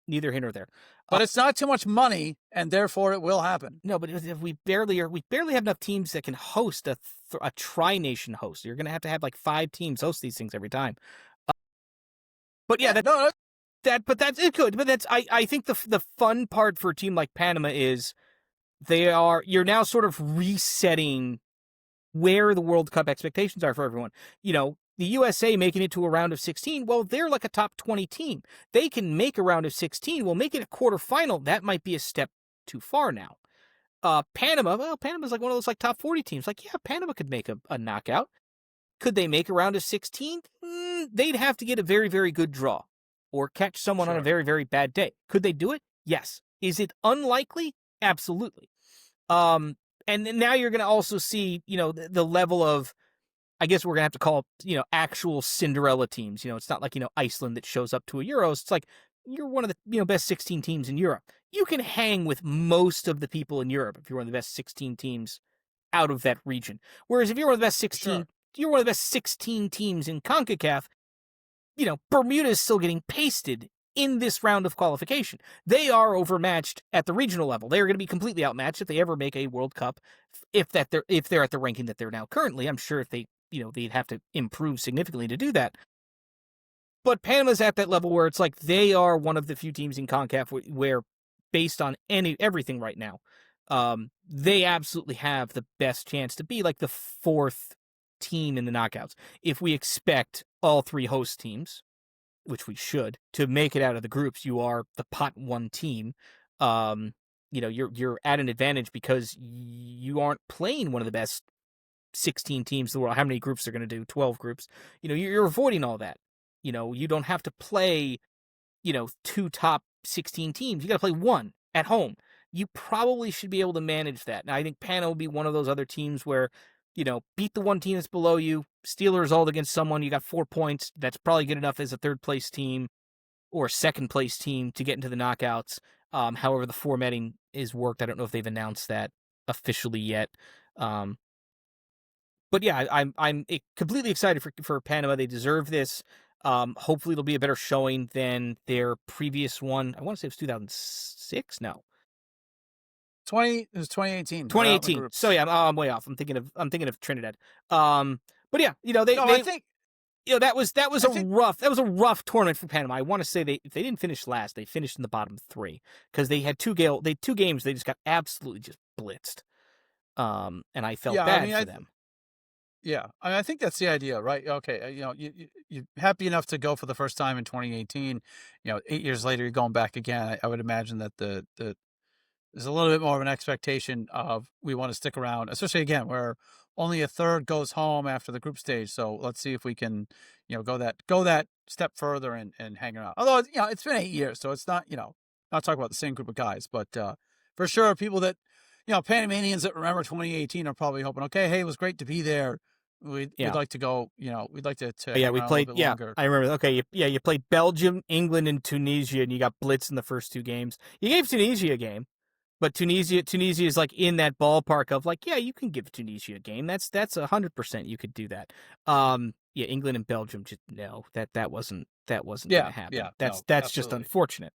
Speaker 2: neither here nor there.
Speaker 1: But it's not too much money, and therefore it will happen.
Speaker 2: No, but if we barely have enough teams that can host a tri-nation host. You're going to have 5 teams host these things every time. But yeah, that's it. Could, but that's I think the fun part for a team like Panama is you're now sort of resetting where the World Cup expectations are for everyone. The USA making it to a round of 16, well, they're a top 20 team. They can make a round of 16. Well, make it a quarterfinal. That might be a step too far now. Panama's one of those top 40 teams. Panama could make a knockout. Could they make a round of 16? They'd have to get a very, very good draw or catch someone on a very, very bad day. Could they do it? Yes. Is it unlikely? Absolutely. And now you're going to also see, the level of, I guess we're going to have to call, actual Cinderella teams. It's not Iceland that shows up to a Euros. It's you're one of the, best 16 teams in Europe. You can hang with most of the people in Europe if you're one of the best 16 teams out of that region. Whereas if you're one of the best 16, you're one of the best 16 teams in CONCACAF, Bermuda is still getting pasted in this round of qualification. They are overmatched at the regional level. They are going to be completely outmatched if they ever make a World Cup, if they're at the ranking that they're now currently. I'm sure if they, they'd have to improve significantly to do that. But Panama's at that level where it's like they are one of the few teams in CONCACAF where, based on everything right now, they absolutely have the best chance to be like the fourth team in the knockouts. If we expect all three host teams, which we should, to make it out of the groups, you are the pot one team. You're at an advantage because you aren't playing one of the best 16 teams in the world. How many groups they're going to do? 12 groups. You're avoiding all that. You don't have to play, two top 16 teams. You got to play one at home. You probably should be able to manage that. Now, I think Pana will be one of those other teams where, beat the one team that's below you, steal a result against someone. You got 4 points. That's probably good enough as a third place team or second place team to get into the knockouts. However, the formatting is worked. I don't know if they've announced that officially yet. But yeah, I'm completely excited for Panama. They deserve this. Hopefully it'll be a better showing than their previous one. I want to say it was 2006. No,
Speaker 1: It was 2018.
Speaker 2: 2018. So yeah, I'm way off. I'm thinking of Trinidad. But yeah,
Speaker 1: I think
Speaker 2: that was a rough tournament for Panama. I want to say they didn't finish last. They finished in the bottom three because they had two games. They just got absolutely just blitzed. And I felt bad for them.
Speaker 1: Yeah, I think that's the idea, right? Okay, you're happy enough to go for the first time in 2018. 8 years later, you're going back again. I would imagine that the there's a little bit more of an expectation of we want to stick around, especially again where only a third goes home after the group stage. So let's see if we can, go that step further and hang around. Although it's been 8 years, so it's not not talking about the same group of guys, but for sure people that Panamanians that remember 2018 are probably hoping, okay, hey, it was great to be there. We'd like to go, we'd like to
Speaker 2: we played,
Speaker 1: longer.
Speaker 2: I remember. Okay, you played Belgium, England, and Tunisia, and you got blitzed in the first two games. You gave Tunisia a game, but Tunisia is like in that ballpark of like, yeah, you can give Tunisia a game. That's 100% you could do that. England and Belgium, just no, that wasn't going to happen.
Speaker 1: Yeah,
Speaker 2: that's just unfortunate.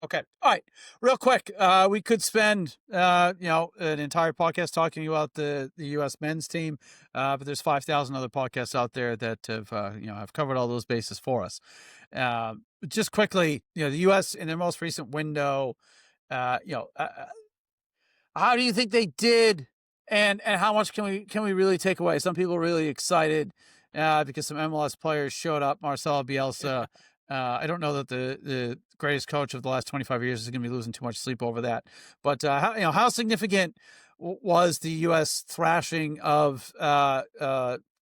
Speaker 1: Okay. All right. Real quick, we could spend, an entire podcast talking about the U.S. men's team, but there's 5,000 other podcasts out there that have covered all those bases for us. Just quickly, the U.S. in their most recent window, how do you think they did, and how much can we really take away? Some people are really excited because some MLS players showed up. Marcelo Bielsa. I don't know that the greatest coach of the last 25 years is going to be losing too much sleep over that. But how significant was the U.S. thrashing of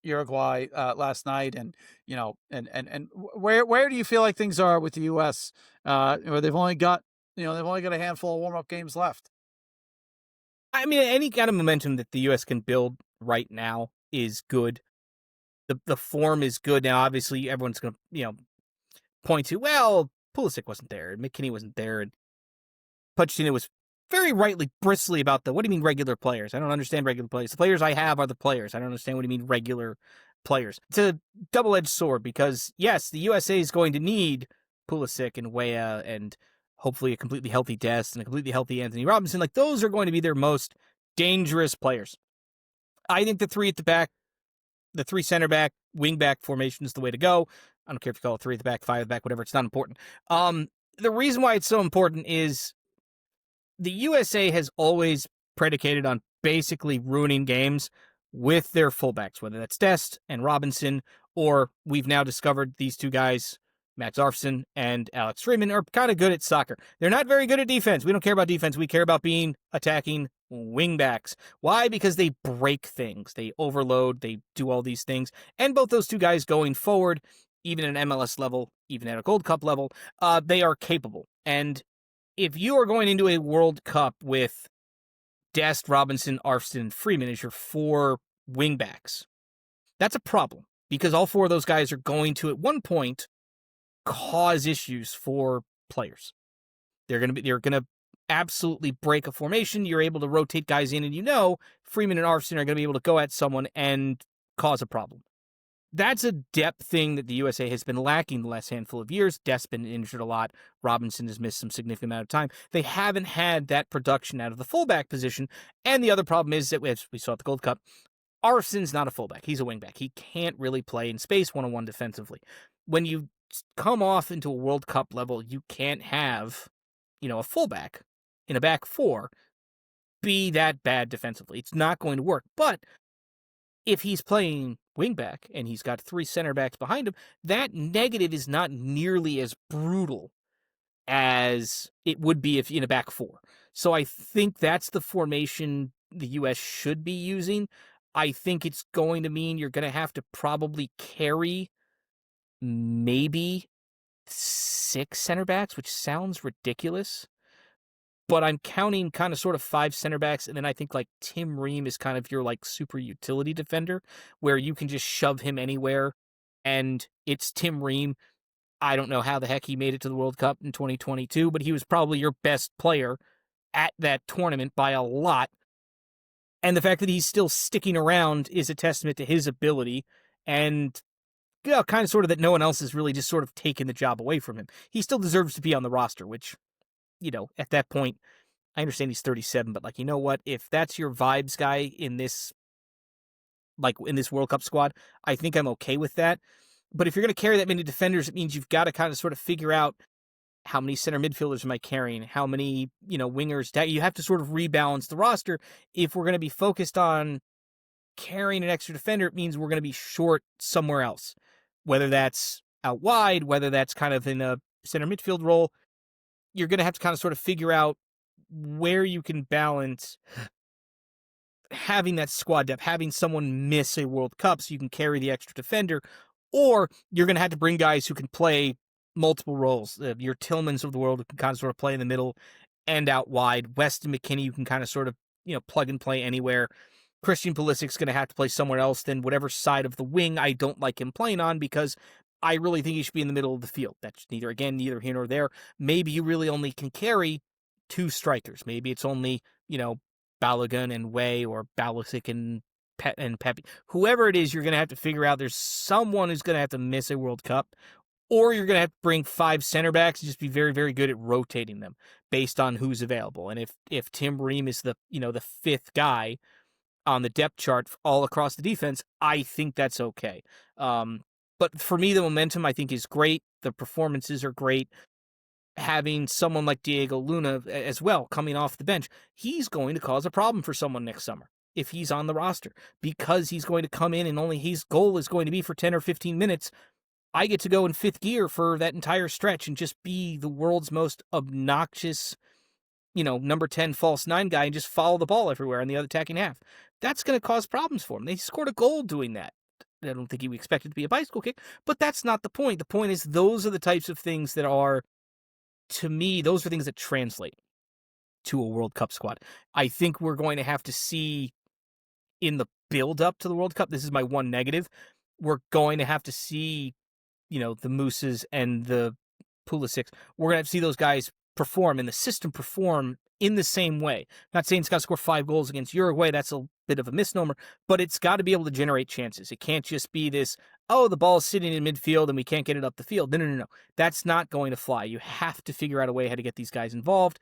Speaker 1: Uruguay last night, and where do you feel like things are with the U.S. Where they've only got a handful of warm-up games left?
Speaker 2: I mean, any kind of momentum that the U.S. can build right now is good. The form is good now. Obviously, everyone's going to point to, well, Pulisic wasn't there, and McKinney wasn't there, and Pochettino was very rightly bristly about what do you mean regular players? I don't understand regular players. The players I have are the players. I don't understand what you mean regular players. It's a double-edged sword because, yes, the USA is going to need Pulisic and Weah and hopefully a completely healthy Dest and a completely healthy Anthony Robinson. Like, those are going to be their most dangerous players. I think the three at the back, the three center back, wing back formation is the way to go. I don't care if you call it 3 at the back, 5 at the back, whatever. It's not important. The reason why it's so important is the USA has always predicated on basically ruining games with their fullbacks, whether that's Dest and Robinson, or we've now discovered these two guys, Max Arfson and Alex Freeman, are kind of good at soccer. They're not very good at defense. We don't care about defense. We care about being attacking wingbacks. Why? Because they break things. They overload. They do all these things. And both those two guys going forward, even at an MLS level, even at a Gold Cup level, they are capable. And if you are going into a World Cup with Dest, Robinson, Arfson, and Freeman as your 4 wingbacks, that's a problem because all 4 of those guys are going to, at one point, cause issues for players. They're going to absolutely break a formation. You're able to rotate guys in, and Freeman and Arfson are going to be able to go at someone and cause a problem. That's a depth thing that the USA has been lacking the last handful of years. Dest's been injured a lot. Robinson has missed some significant amount of time. They haven't had that production out of the fullback position. And the other problem is that, as we saw at the Gold Cup, Arsen's not a fullback. He's a wingback. He can't really play in space one-on-one defensively. When you come off into a World Cup level, you can't have, a fullback in a back four be that bad defensively. It's not going to work. But if he's playing wingback and he's got 3 center backs behind him, that negative is not nearly as brutal as it would be if in a back four. So I think that's the formation the U.S. should be using. I think it's going to mean you're going to have to probably carry maybe 6 center backs, which sounds ridiculous. But I'm counting kind of sort of 5 center backs, and then I think like Tim Ream is kind of your like super utility defender, where you can just shove him anywhere, and it's Tim Ream. I don't know how the heck he made it to the World Cup in 2022, but he was probably your best player at that tournament by a lot. And the fact that he's still sticking around is a testament to his ability, and kind of sort of that no one else has really just sort of taken the job away from him. He still deserves to be on the roster, which, at that point, I understand he's 37, but like, you know what? If that's your vibes guy in this World Cup squad, I think I'm okay with that. But if you're going to carry that many defenders, it means you've got to kind of sort of figure out how many center midfielders am I carrying? How many, wingers? You have to sort of rebalance the roster. If we're going to be focused on carrying an extra defender, it means we're going to be short somewhere else. Whether that's out wide, whether that's kind of in a center midfield role, you're going to have to kind of sort of figure out where you can balance having that squad depth, having someone miss a World Cup so you can carry the extra defender, or you're going to have to bring guys who can play multiple roles. Your Tillmans of the world who can kind of sort of play in the middle and out wide. Weston McKennie, you can kind of sort of, plug and play anywhere. Christian Pulisic's going to have to play somewhere else than whatever side of the wing I don't like him playing on, because I really think he should be in the middle of the field. That's neither here nor there. Maybe you really only can carry 2 strikers. Maybe it's only, Balogun and Way, or Balisic and Pepe. Whoever it is, you're going to have to figure out there's someone who's going to have to miss a World Cup, or you're going to have to bring 5 center backs and just be very, very good at rotating them based on who's available. And if Tim Ream is the 5th guy on the depth chart all across the defense, I think that's okay. But for me, the momentum, I think, is great. The performances are great. Having someone like Diego Luna as well coming off the bench, he's going to cause a problem for someone next summer if he's on the roster, because he's going to come in and only his goal is going to be for 10 or 15 minutes. I get to go in 5th gear for that entire stretch and just be the world's most obnoxious, number 10 false 9 guy and just follow the ball everywhere on the other attacking half. That's going to cause problems for him. They scored a goal doing that. I don't think he expected it to be a bicycle kick, but that's not the point. The point is those are the types of things that are, to me, those are things that translate to a World Cup squad. I think we're going to have to see in the build-up to the World Cup, this is my one negative, we're going to have to see, the Mooses and the Pulisics, we're going to have to see those guys perform and the system perform in the same way. Not saying it's got to score 5 goals against Uruguay, that's a bit of a misnomer, but it's got to be able to generate chances. It can't just be this, the ball's sitting in midfield and we can't get it up the field. No. That's not going to fly. You have to figure out a way how to get these guys involved.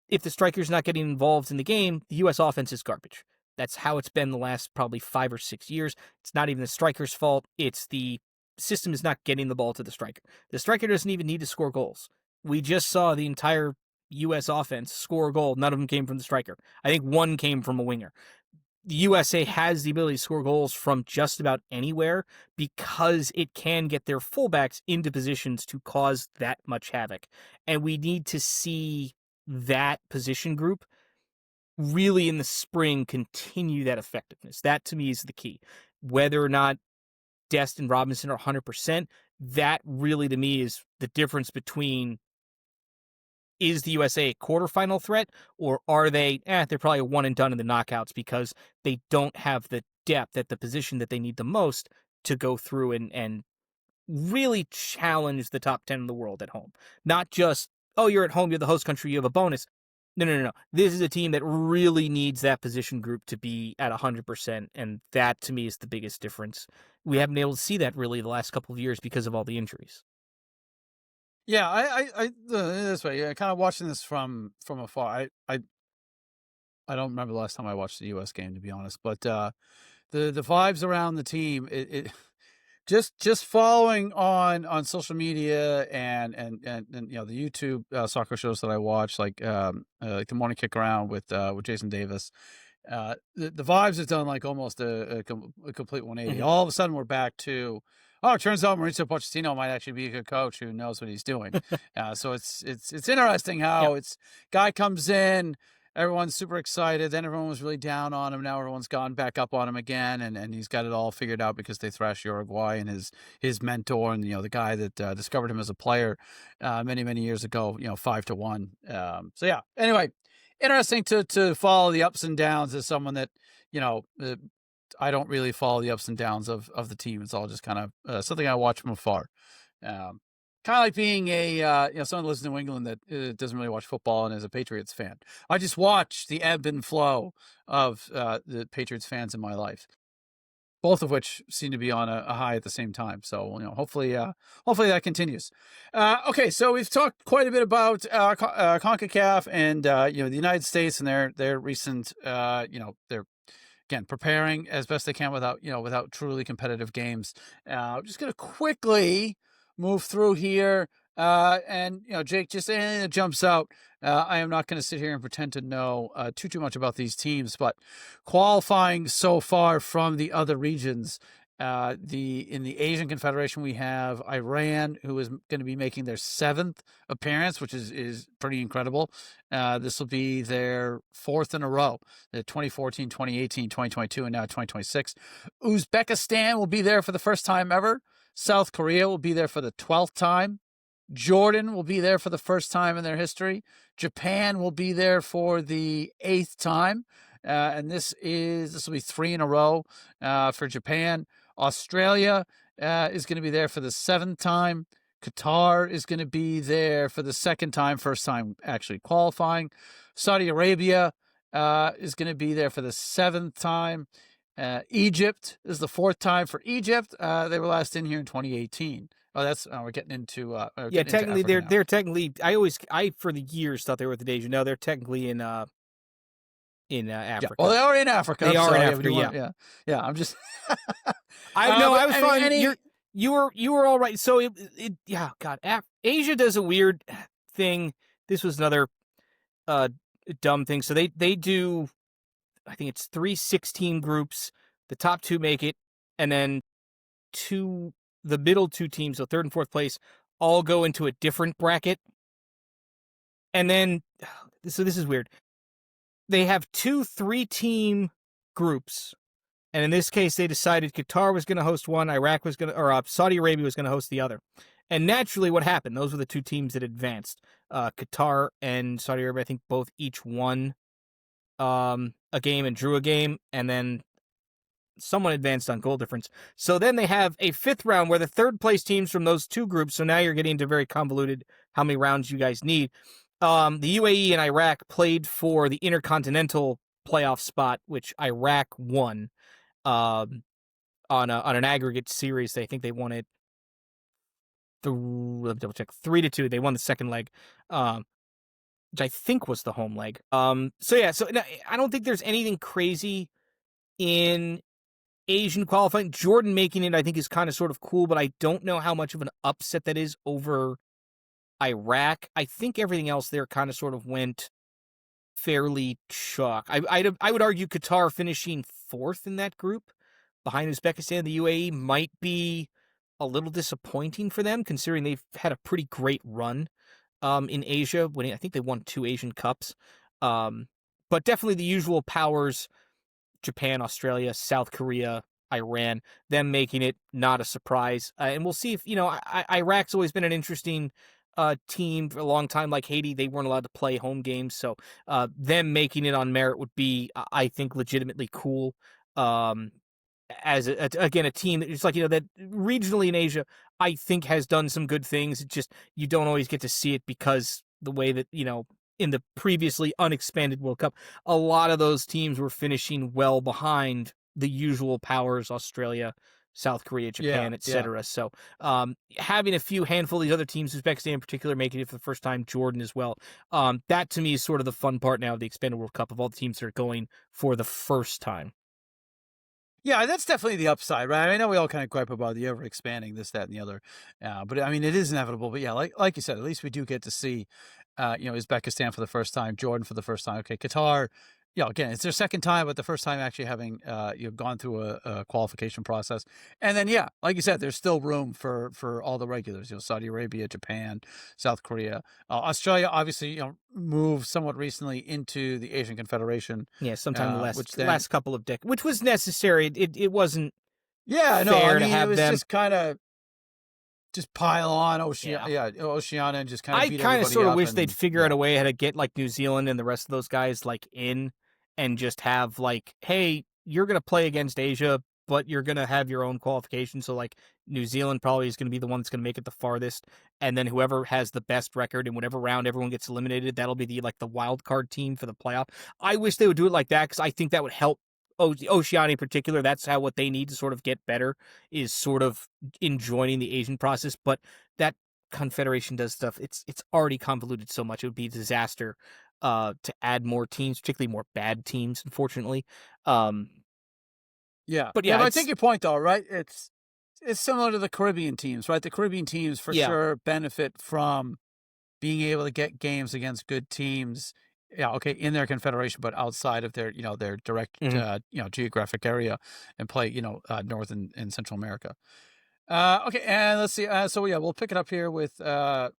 Speaker 2: If the striker's not getting involved in the game, the U.S. offense is garbage. That's how it's been the last probably 5 or 6 years. It's not even the striker's fault. It's the system is not getting the ball to the striker. The striker doesn't even need to score goals. We just saw the entire U.S. offense score a goal. None of them came from the striker. I think 1 came from a winger. The USA has the ability to score goals from just about anywhere because it can get their fullbacks into positions to cause that much havoc. And we need to see that position group really in the spring continue that effectiveness. That to me is the key. Whether or not Dest and Robinson are 100%, that really to me is the difference between, is the USA a quarterfinal threat, or are they, they're probably a one and done in the knockouts because they don't have the depth at the position that they need the most to go through and really challenge the top 10 in the world at home. Not just, you're at home, you're the host country, you have a bonus. No. This is a team that really needs that position group to be at 100%, and that to me is the biggest difference. We haven't been able to see that really the last couple of years because of all the injuries.
Speaker 1: Yeah, I this way, kind of watching this from afar. I don't remember the last time I watched the U.S. game, to be honest, but the vibes around the team, it just following on social media and you know the YouTube soccer shows that I watch, like the Morning Kick Around with Jason Davis. The vibes have done like almost a complete 180.
Speaker 2: Mhm.
Speaker 1: All of a sudden, we're back to, oh, it turns out Mauricio Pochettino might actually be a good coach who knows what he's doing. So it's interesting how it's guy comes in, everyone's super excited, then everyone was really down on him. Now everyone's gone back up on him again, and he's got it all figured out because they thrashed Uruguay, and his mentor and the guy that discovered him as a player many years ago, 5-1. So yeah. Anyway, interesting to follow the ups and downs as someone that, I don't really follow the ups and downs of the team. It's all just kind of something I watch from afar. Kind of like being a someone who lives in New England that doesn't really watch football and is a Patriots fan. I just watch the ebb and flow of the Patriots fans in my life, both of which seem to be on a high at the same time. So, hopefully that continues. Okay, so we've talked quite a bit about CONCACAF and the United States and their recent they're again preparing as best they can without truly competitive games. I'm just gonna quickly move through here. And Jake, just anything that jumps out. I am not going to sit here and pretend to know too much about these teams, but qualifying so far from the other regions, in the Asian Confederation, we have Iran, who is going to be making their 7th appearance, which is pretty incredible. This will be their 4th in a row, the 2014, 2018, 2022, and now 2026. Uzbekistan will be there for the first time ever. South Korea will be there for the 12th time. Jordan will be there for the first time in their history. Japan will be there for the 8th time. And this will be 3 in a row for Japan. Australia is going to be there for the 7th time. Qatar is going to be there for the 2nd time, first time actually qualifying. Saudi Arabia is going to be there for the 7th time. Egypt is the 4th time for Egypt. They were last in here in 2018. Oh, that's we're getting into
Speaker 2: technically they're technically. I for the years thought they were at the Asia. No, they're technically in Africa.
Speaker 1: Yeah. Well, they are in Africa.
Speaker 2: They are in Africa.
Speaker 1: Yeah. I'm just.
Speaker 2: I was fine. You were all right. So Asia does a weird thing. This was another dumb thing. So they do, I think it's 3 16 groups. The top 2 make it, and then the middle 2 teams, so 3rd and 4th place, all go into a different bracket. And then, so this is weird. They have 2 3-team groups, and in this case, they decided Qatar was going to host one, Saudi Arabia was going to host the other. And naturally, what happened? Those were the 2 teams that advanced. Qatar and Saudi Arabia, I think, both each won a game and drew a game, and then someone advanced on goal difference. So then they have a 5th round where the 3rd place teams from those 2 groups, so now you're getting into very convoluted how many rounds you guys need. The UAE and Iraq played for the Intercontinental playoff spot, which Iraq won on an aggregate series. I think they won it. Let me double check. 3-2. They won the 2nd leg, which I think was the home leg. So I don't think there's anything crazy in Asian qualifying. Jordan making it, I think, is kind of sort of cool, but I don't know how much of an upset that is over Iraq. I think everything else there kind of sort of went fairly chalk. I would argue Qatar finishing 4th in that group behind Uzbekistan and the UAE might be a little disappointing for them, considering they've had a pretty great run in Asia. I think they won 2 Asian Cups. But definitely the usual powers, Japan, Australia, South Korea, Iran, them making it, not a surprise. And we'll see if, Iraq's always been an interesting team for a long time. Like Haiti, they weren't allowed to play home games. So them making it on merit would be, I think, legitimately cool. As a team that it's like, that regionally in Asia, I think has done some good things. It's just, you don't always get to see it because the way that, in the previously unexpanded World Cup, a lot of those teams were finishing well behind the usual powers, Australia, South Korea, Japan, etc. Yeah. So having a handful of these other teams, Uzbekistan in particular, making it for the first time, Jordan as well, that to me is sort of the fun part now of the expanded World Cup, of all the teams that are going for the first time.
Speaker 1: Yeah, that's definitely the upside, right? I know we all kind of gripe about the ever expanding this, that, and the other, but I mean, it is inevitable. But yeah, like you said, at least we do get to see, Uzbekistan for the first time, Jordan for the first time. Okay, Qatar, again, it's their second time, but the first time actually having gone through a qualification process. And then like you said, there's still room for all the regulars. Saudi Arabia, Japan, South Korea, Australia. Obviously, moved somewhat recently into the Asian Confederation.
Speaker 2: Yeah, sometime the
Speaker 1: Which then
Speaker 2: last couple of decades, which was necessary. It wasn't
Speaker 1: Yeah, no, I
Speaker 2: fair to
Speaker 1: mean, it
Speaker 2: have
Speaker 1: was
Speaker 2: them.
Speaker 1: just kind of just pile on Oceania and just kind of
Speaker 2: I
Speaker 1: beat
Speaker 2: kind of
Speaker 1: everybody
Speaker 2: sort of
Speaker 1: up.
Speaker 2: wish they'd
Speaker 1: And
Speaker 2: figure out a way how to get like New Zealand and the rest of those guys like in and just have like, hey, you're gonna play against Asia, but you're gonna have your own qualification. So like New Zealand probably is gonna be the one that's gonna make it the farthest, and then whoever has the best record in whatever round everyone gets eliminated, that'll be the wild card team for the playoff. I wish they would do it like that because I think that would help. Oceania in particular, that's how what they need to sort of get better is sort of in joining the Asian process, but that Confederation does stuff. It's already convoluted so much. It would be a disaster to add more teams, particularly more bad teams, unfortunately. But
Speaker 1: yeah,
Speaker 2: yeah,
Speaker 1: but I take your point though, right? It's similar to the Caribbean teams, right? The Caribbean teams for sure benefit from being able to get games against good teams. Yeah, okay, in their confederation, but outside of their direct geographic area, and play North and Central America. Okay, and let's see. So we'll pick it up here with the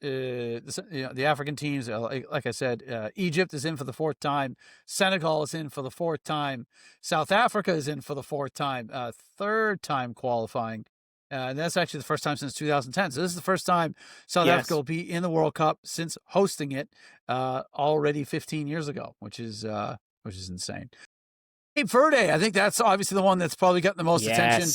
Speaker 1: African teams. Like I said, Egypt is in for the fourth time. Senegal is in for the fourth time. South Africa is in for the fourth time. Third time qualifying. And that's actually the first time since 2010. So this is the first time South Africa will be in the World Cup since hosting it already 15 years ago, which is insane. Cape Verde, I think that's obviously the one that's probably gotten the most attention.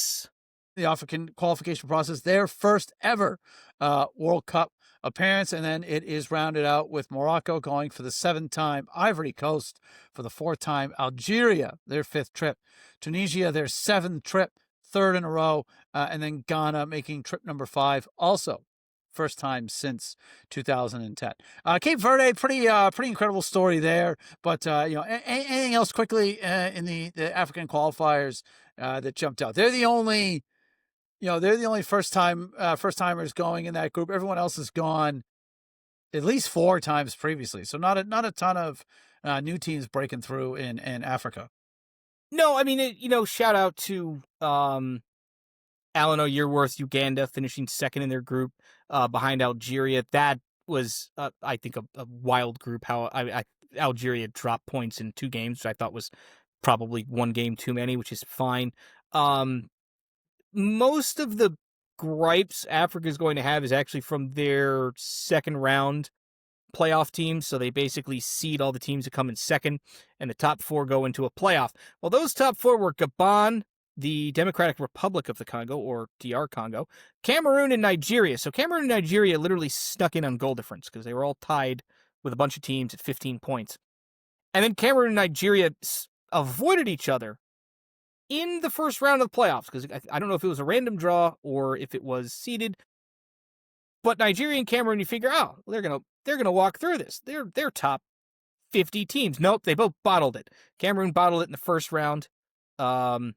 Speaker 1: The African qualification process, their first ever World Cup appearance, and then it is rounded out with Morocco going for the seventh time, Ivory Coast for the fourth time, Algeria their fifth trip, Tunisia their seventh trip, third in a row, and then Ghana making trip number 5, also first time since 2010. Cape Verde, pretty incredible story there. But anything else quickly in the African qualifiers that jumped out? They're the only first timers going in that group. Everyone else has gone at least 4 times previously. So not a ton of new teams breaking through in Africa.
Speaker 2: No, I mean, shout out to Alan O'Yearworth, Uganda, finishing second in their group behind Algeria. That was, I think, a wild group. How Algeria dropped points in 2 games, which I thought was probably 1 game too many, which is fine. Most of the gripes Africa is going to have is actually from their second round playoff teams. So they basically seed all the teams that come in second, and the top 4 go into a playoff. Well, those top 4 were Gabon, the Democratic Republic of the Congo, or DR Congo, Cameroon, and Nigeria. So Cameroon and Nigeria literally snuck in on goal difference because they were all tied with a bunch of teams at 15 points. And then Cameroon and Nigeria avoided each other in the first round of the playoffs, because I don't know if it was a random draw or if it was seeded. But Nigeria and Cameroon, you figure, they're gonna walk through this. They're top 50 teams. Nope, they both bottled it. Cameroon bottled it in the first round to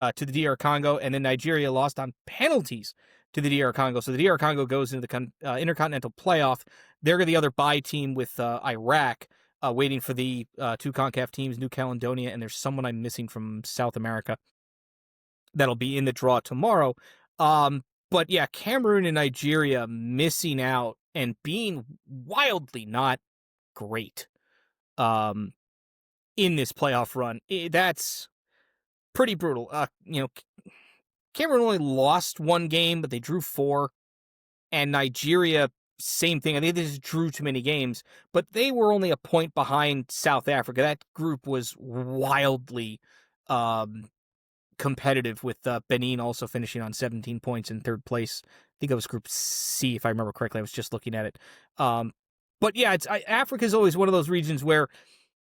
Speaker 2: the DR Congo, and then Nigeria lost on penalties to the DR Congo. So the DR Congo goes into the Intercontinental Playoff. They're the other bye team with Iraq, waiting for the 2 CONCACAF teams, New Caledonia, and there's someone I'm missing from South America that'll be in the draw tomorrow. But yeah, Cameroon and Nigeria missing out and being wildly not great in this playoff run. That's pretty brutal. Cameroon only lost 1 game, but they drew 4. And Nigeria, same thing. I think they just drew too many games, but they were only a point behind South Africa. That group was wildly competitive, with Benin also finishing on 17 points in third place. I think it was Group C, if I remember correctly. I was just looking at it. But yeah, Africa is always one of those regions where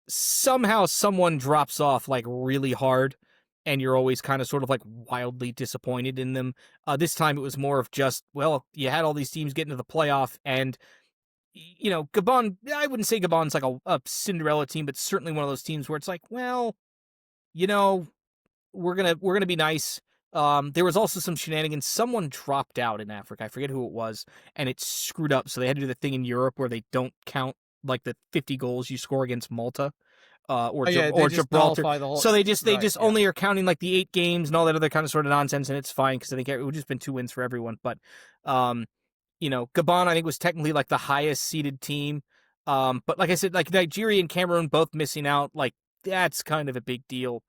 Speaker 2: somehow someone drops off like really hard, and you're always kind of sort of like wildly disappointed in them. This time it was more of just, well, you had all these teams get into the playoff, and Gabon, I wouldn't say Gabon's like a Cinderella team, but certainly one of those teams where it's like, well, we're gonna be nice. There was also some shenanigans. Someone dropped out in Africa. I forget who it was, and it screwed up. So they had to do the thing in Europe where they don't count like the 50 goals you score against Malta, or
Speaker 1: Oh, yeah, they just
Speaker 2: Gibraltar.
Speaker 1: nullify the whole.
Speaker 2: So they just
Speaker 1: Right, yeah.
Speaker 2: only are counting like the 8 games and all that other kind of sort of nonsense, and it's fine because I think it would just been 2 wins for everyone. But, Gabon I think was technically like the highest seeded team. But like I said, like Nigeria and Cameroon both missing out, like that's kind of a big deal.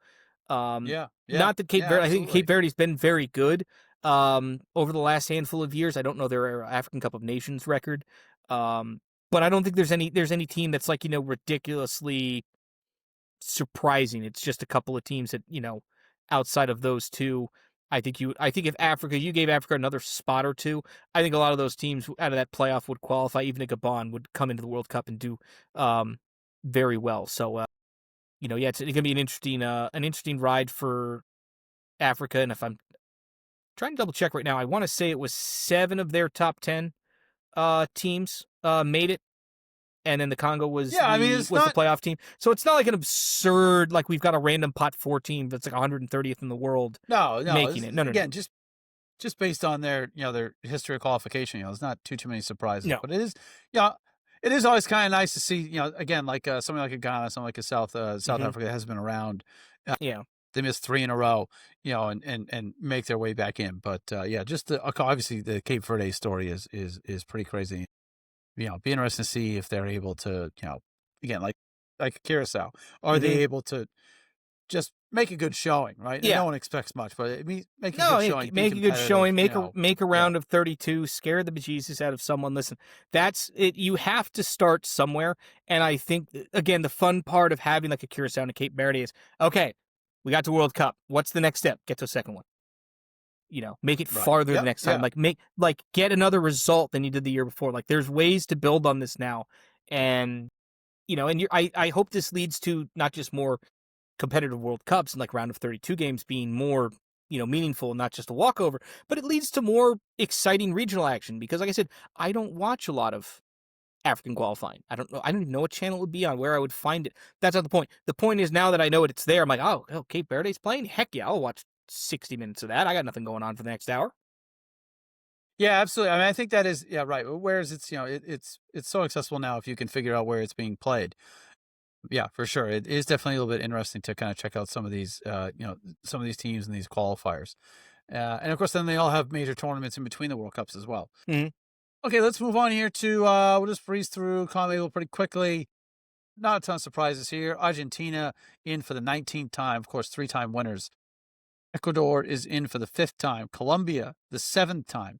Speaker 1: Yeah, yeah,
Speaker 2: Not that Cape
Speaker 1: yeah,
Speaker 2: Verde. I think
Speaker 1: absolutely.
Speaker 2: Cape Verde's been very good over the last handful of years. I don't know their African Cup of Nations record, but I don't think there's any team that's like ridiculously surprising. It's just a couple of teams that outside of those two. I think if you gave Africa another spot or two, I think a lot of those teams out of that playoff would qualify. Even a Gabon would come into the World Cup and do very well. So yeah, it's going to be an interesting ride for Africa. And if I'm trying to double check right now, I want to say it was 7 of their top 10 teams made it, and then the Congo was
Speaker 1: Yeah, I mean, it's
Speaker 2: the
Speaker 1: not.
Speaker 2: playoff team. So it's not like an absurd like we've got a random pot 4 team that's like 130th in the world
Speaker 1: No, no.
Speaker 2: making it. No.
Speaker 1: Again, just based on their their history of qualification, there's not too many surprises.
Speaker 2: No.
Speaker 1: But it is, it is always kind of nice to see, again, like something like a Ghana, something like a South Africa that has been around.
Speaker 2: Yeah.
Speaker 1: They missed 3 in a row, and make their way back in. But yeah, just obviously the Cape Verde story is pretty crazy. Be interesting to see if they're able to, again, like Curacao, are they able to just make a good showing, right? And
Speaker 2: Yeah.
Speaker 1: no one expects much, but make a
Speaker 2: No,
Speaker 1: good showing,
Speaker 2: make a good showing, make a
Speaker 1: yeah.
Speaker 2: round of 32, scare the bejesus out of someone. Listen, that's it. You have to start somewhere, and I think again the fun part of having like a Curacao and a Cape Verde is okay. We got to World Cup. What's the next step? Get to a second one. Make it
Speaker 1: Right.
Speaker 2: farther
Speaker 1: Yep,
Speaker 2: the next time.
Speaker 1: yeah.
Speaker 2: Get another result than you did the year before. Like there's ways to build on this now, and I hope this leads to not just more competitive World Cups and like round of 32 games being more meaningful and not just a walkover, but it leads to more exciting regional action because like I said, I don't watch a lot of African qualifying. I don't even know what channel it would be on, where I would find it. That's not the point. The point is now that I know it's there, I'm like, oh, Cape Verde's playing? Heck yeah, I'll watch 60 minutes of that. I got nothing going on for the next hour.
Speaker 1: Yeah, absolutely. I mean, I think that is, yeah, right. Whereas it's, it's so accessible now if you can figure out where it's being played. Yeah, for sure. It is definitely a little bit interesting to kind of check out some of these, some of these teams and these qualifiers. And of course, then they all have major tournaments in between the World Cups as well.
Speaker 2: Mm-hmm.
Speaker 1: Okay, let's move on here to, we'll just breeze through CONMEBOL pretty quickly. Not a ton of surprises here. Argentina in for the 19th time, of course, 3-time winners. Ecuador is in for the 5th time. Colombia, the 7th time.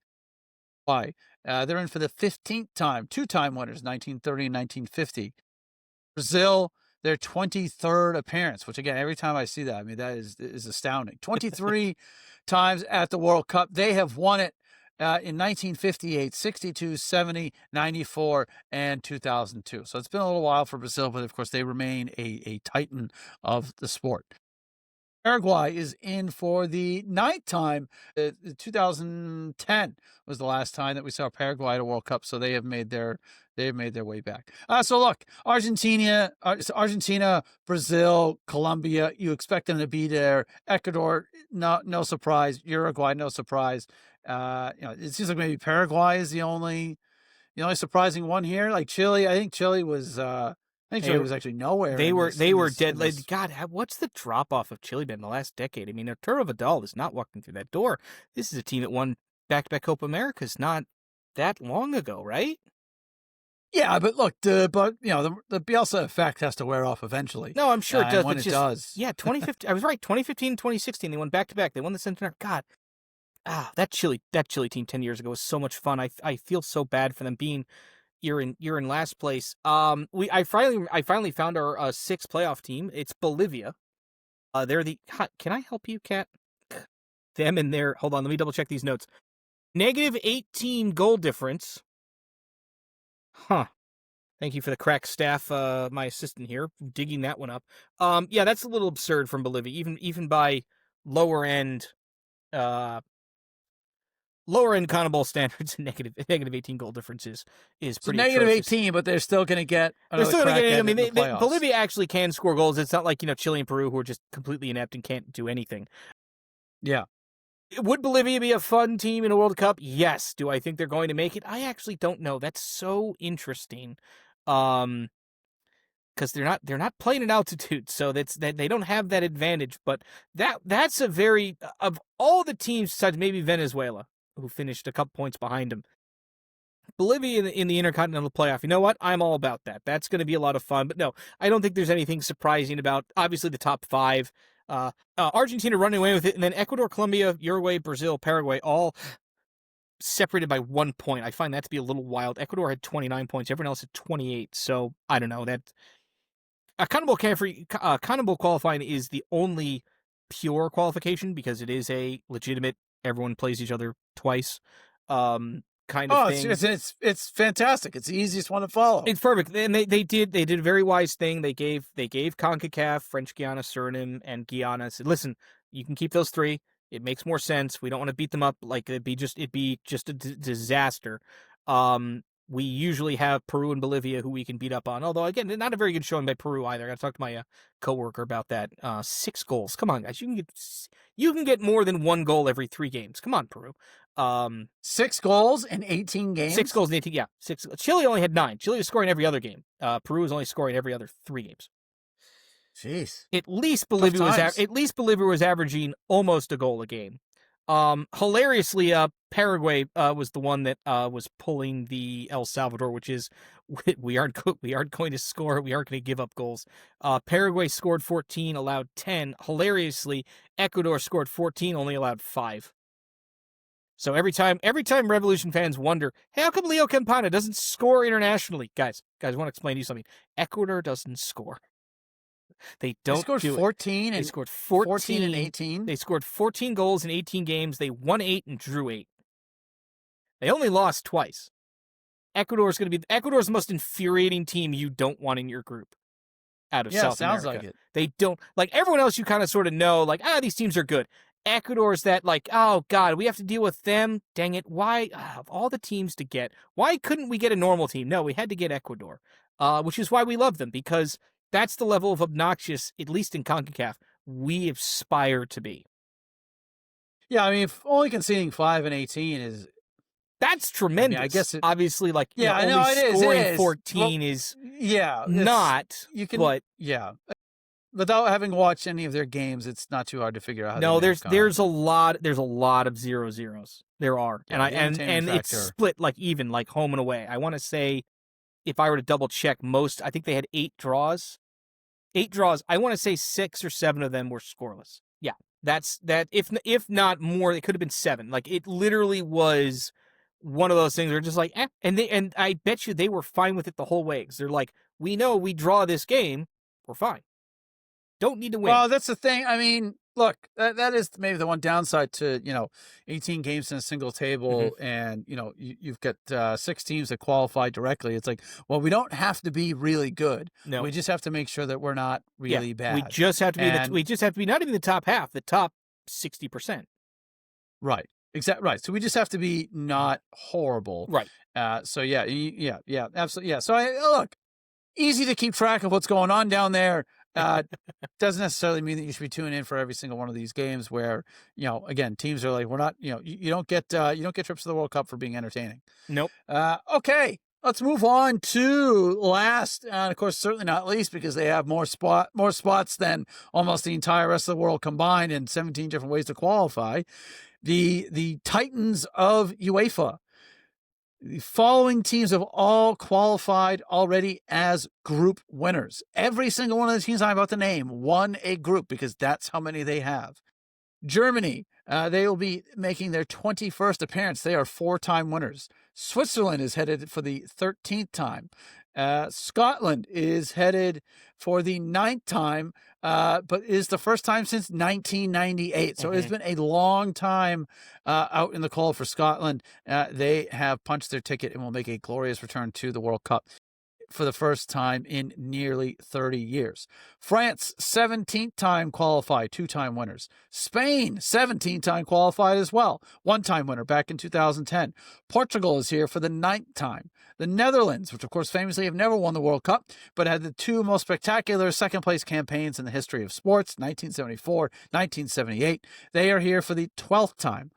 Speaker 1: Why? They're in for the 15th time, 2-time winners, 1930 and 1950. Brazil, their 23rd appearance, which again, every time I see that, I mean, that is astounding. 23 times at the World Cup. They have won it in 1958, 62, 70, 94, and 2002. So it's been a little while for Brazil, but of course they remain a titan of the sport. Paraguay is in for the 9th time. 2010 was the last time that we saw Paraguay at a World Cup, so they have made their way back. So look, Argentina, Brazil, Colombia. You expect them to be there. Ecuador, no surprise. Uruguay, no surprise. It seems like maybe Paraguay is the only surprising one here. Like Chile, I think Chile was. I think Chile was actually nowhere.
Speaker 2: They were dead. God, what's the drop off of Chile been in the last decade? I mean, Arturo Vidal is not walking through that door. This is a team that won back-to-back Copa Americas not that long ago, right?
Speaker 1: Yeah, but look, the Bielsa effect has to wear off eventually.
Speaker 2: No, I'm sure it does.
Speaker 1: When it does,
Speaker 2: yeah, 2015. I was right. 2015, 2016, they won back-to-back. They won the Centenario. God, that Chile team 10 years ago was so much fun. I feel so bad for them being. You're in last place. I finally found our 6th playoff team. It's Bolivia. They're the. Can I help you, Kat? Them and their. Hold on, let me double check these notes. -18 goal difference. Huh. Thank you for the crack staff, my assistant here, digging that one up. Yeah, that's a little absurd from Bolivia, even by lower end lower end CONMEBOL standards, negative 18 goal difference is
Speaker 1: So
Speaker 2: pretty
Speaker 1: negative
Speaker 2: atrocious.
Speaker 1: 18, but they're still going to get
Speaker 2: They're
Speaker 1: another
Speaker 2: still going
Speaker 1: crack
Speaker 2: to get.
Speaker 1: at
Speaker 2: I mean,
Speaker 1: it in the playoffs.
Speaker 2: Bolivia actually can score goals. It's not like Chile and Peru who are just completely inept and can't do anything.
Speaker 1: Yeah.
Speaker 2: Would Bolivia be a fun team in a World Cup? Yes. Do I think they're going to make it? I actually don't know. That's so interesting. Because they're not playing at altitude, so that they don't have that advantage. But that's a very, of all the teams besides maybe Venezuela, who finished a couple points behind them, Bolivia in the Intercontinental Playoff. You know what? I'm all about that. That's going to be a lot of fun. But no, I don't think there's anything surprising about, obviously, the top five. Argentina running away with it, and then Ecuador, Colombia, Uruguay, Brazil, Paraguay, all separated by 1 point. I find that to be a little wild. Ecuador had 29 points. Everyone else had 28. So, I don't know. That CONMEBOL qualifying is the only pure qualification because it is a legitimate, everyone plays each other twice kind of thing.
Speaker 1: It's fantastic. It's the easiest one to follow.
Speaker 2: It's perfect. And they did a very wise thing. They gave CONCACAF, French Guiana, Suriname, and Guyana, said, listen, you can keep those three. It makes more sense. We don't want to beat them up like it'd be just a disaster. We usually have Peru and Bolivia who we can beat up on. Although, again, not a very good showing by Peru either. I got to talk to my coworker about that. 6 goals. Come on, guys. You can get more than 1 goal every 3 games. Come on, Peru.
Speaker 1: 6 goals in 18 games?
Speaker 2: 6 goals in 18, yeah. 6. Chile only had 9. Chile was scoring every other game. Peru was only scoring every other 3 games.
Speaker 1: Jeez.
Speaker 2: At least Bolivia was averaging almost a goal a game. Hilariously, Paraguay was the one that was pulling the El Salvador, which is we aren't going to score, we aren't going to give up goals. Paraguay scored 14, allowed 10. Hilariously, Ecuador scored 14, only allowed 5. So every time Revolution fans wonder, hey, how come Leo Campana doesn't score internationally? Guys, I want to explain to you something. Ecuador doesn't score. They
Speaker 1: scored 14
Speaker 2: They scored 14
Speaker 1: and 18.
Speaker 2: They scored 14 goals in 18 games. They won 8 and drew 8. They only lost twice. Ecuador's the most infuriating team you don't want in your group out of South America.
Speaker 1: Sounds like it.
Speaker 2: They don't, like everyone else you kind of sort of know, like, these teams are good. Ecuador's that, like, oh, God, we have to deal with them. Dang it. Why, of all the teams to get, why couldn't we get a normal team? No, we had to get Ecuador, which is why we love them, because that's the level of obnoxious, at least in CONCACAF, we aspire to be.
Speaker 1: Yeah, I mean, only conceding 5 and 18 is...
Speaker 2: That's tremendous. I mean, I guess
Speaker 1: obviously, like,
Speaker 2: only scoring 14 is not, but...
Speaker 1: Yeah. Without having watched any of their games, it's not too hard to figure out how.
Speaker 2: No, there's a lot of 0-0s. There are, and it's split like even, like home and away. I want to say, if I were to double check, I think they had 8 draws. 8 draws. I want to say 6 or 7 of them were scoreless. Yeah, that's that. If not more, it could have been 7. Like, it literally was one of those things where just like, and I bet you they were fine with it the whole way, because they're like, we know we draw this game, we're fine. Don't need to win.
Speaker 1: Well, that's the thing. I mean, look, that is maybe the one downside to, 18 games in a single table, and, you've got 6 teams that qualify directly. It's like, well, we don't have to be really good.
Speaker 2: No.
Speaker 1: We just have to make sure that we're not really bad.
Speaker 2: We just have to be not even the top half, the top 60%.
Speaker 1: Right. Exactly. Right. So we just have to be not horrible.
Speaker 2: Right.
Speaker 1: So yeah, absolutely. Yeah. So look, easy to keep track of what's going on down there. Doesn't necessarily mean that you should be tuning in for every single one of these games where, again, teams are like, we're not, you don't get trips to the World Cup for being entertaining.
Speaker 2: Nope.
Speaker 1: Okay. Let's move on to last, and of course, certainly not least, because they have more spots than almost the entire rest of the world combined and 17 different ways to qualify. The Titans of UEFA. The following teams have all qualified already as group winners. Every single one of the teams I'm about to name won a group, because that's how many they have. Germany, they will be making their 21st appearance. They are 4-time winners. Switzerland is headed for the 13th time. Scotland is headed for the 9th time, but is the first time since 1998. So it's been a long time out in the cold for Scotland. They have punched their ticket and will make a glorious return to the World Cup. for the first time in nearly 30 years. France, 17th time qualified, 2-time winners. Spain, 17th time qualified as well, 1-time winner back in 2010. Portugal is here for the 9th time. The Netherlands, which of course famously have never won the World Cup, but had the two most spectacular second-place campaigns in the history of sports, 1974, 1978. They are here for the 12th time.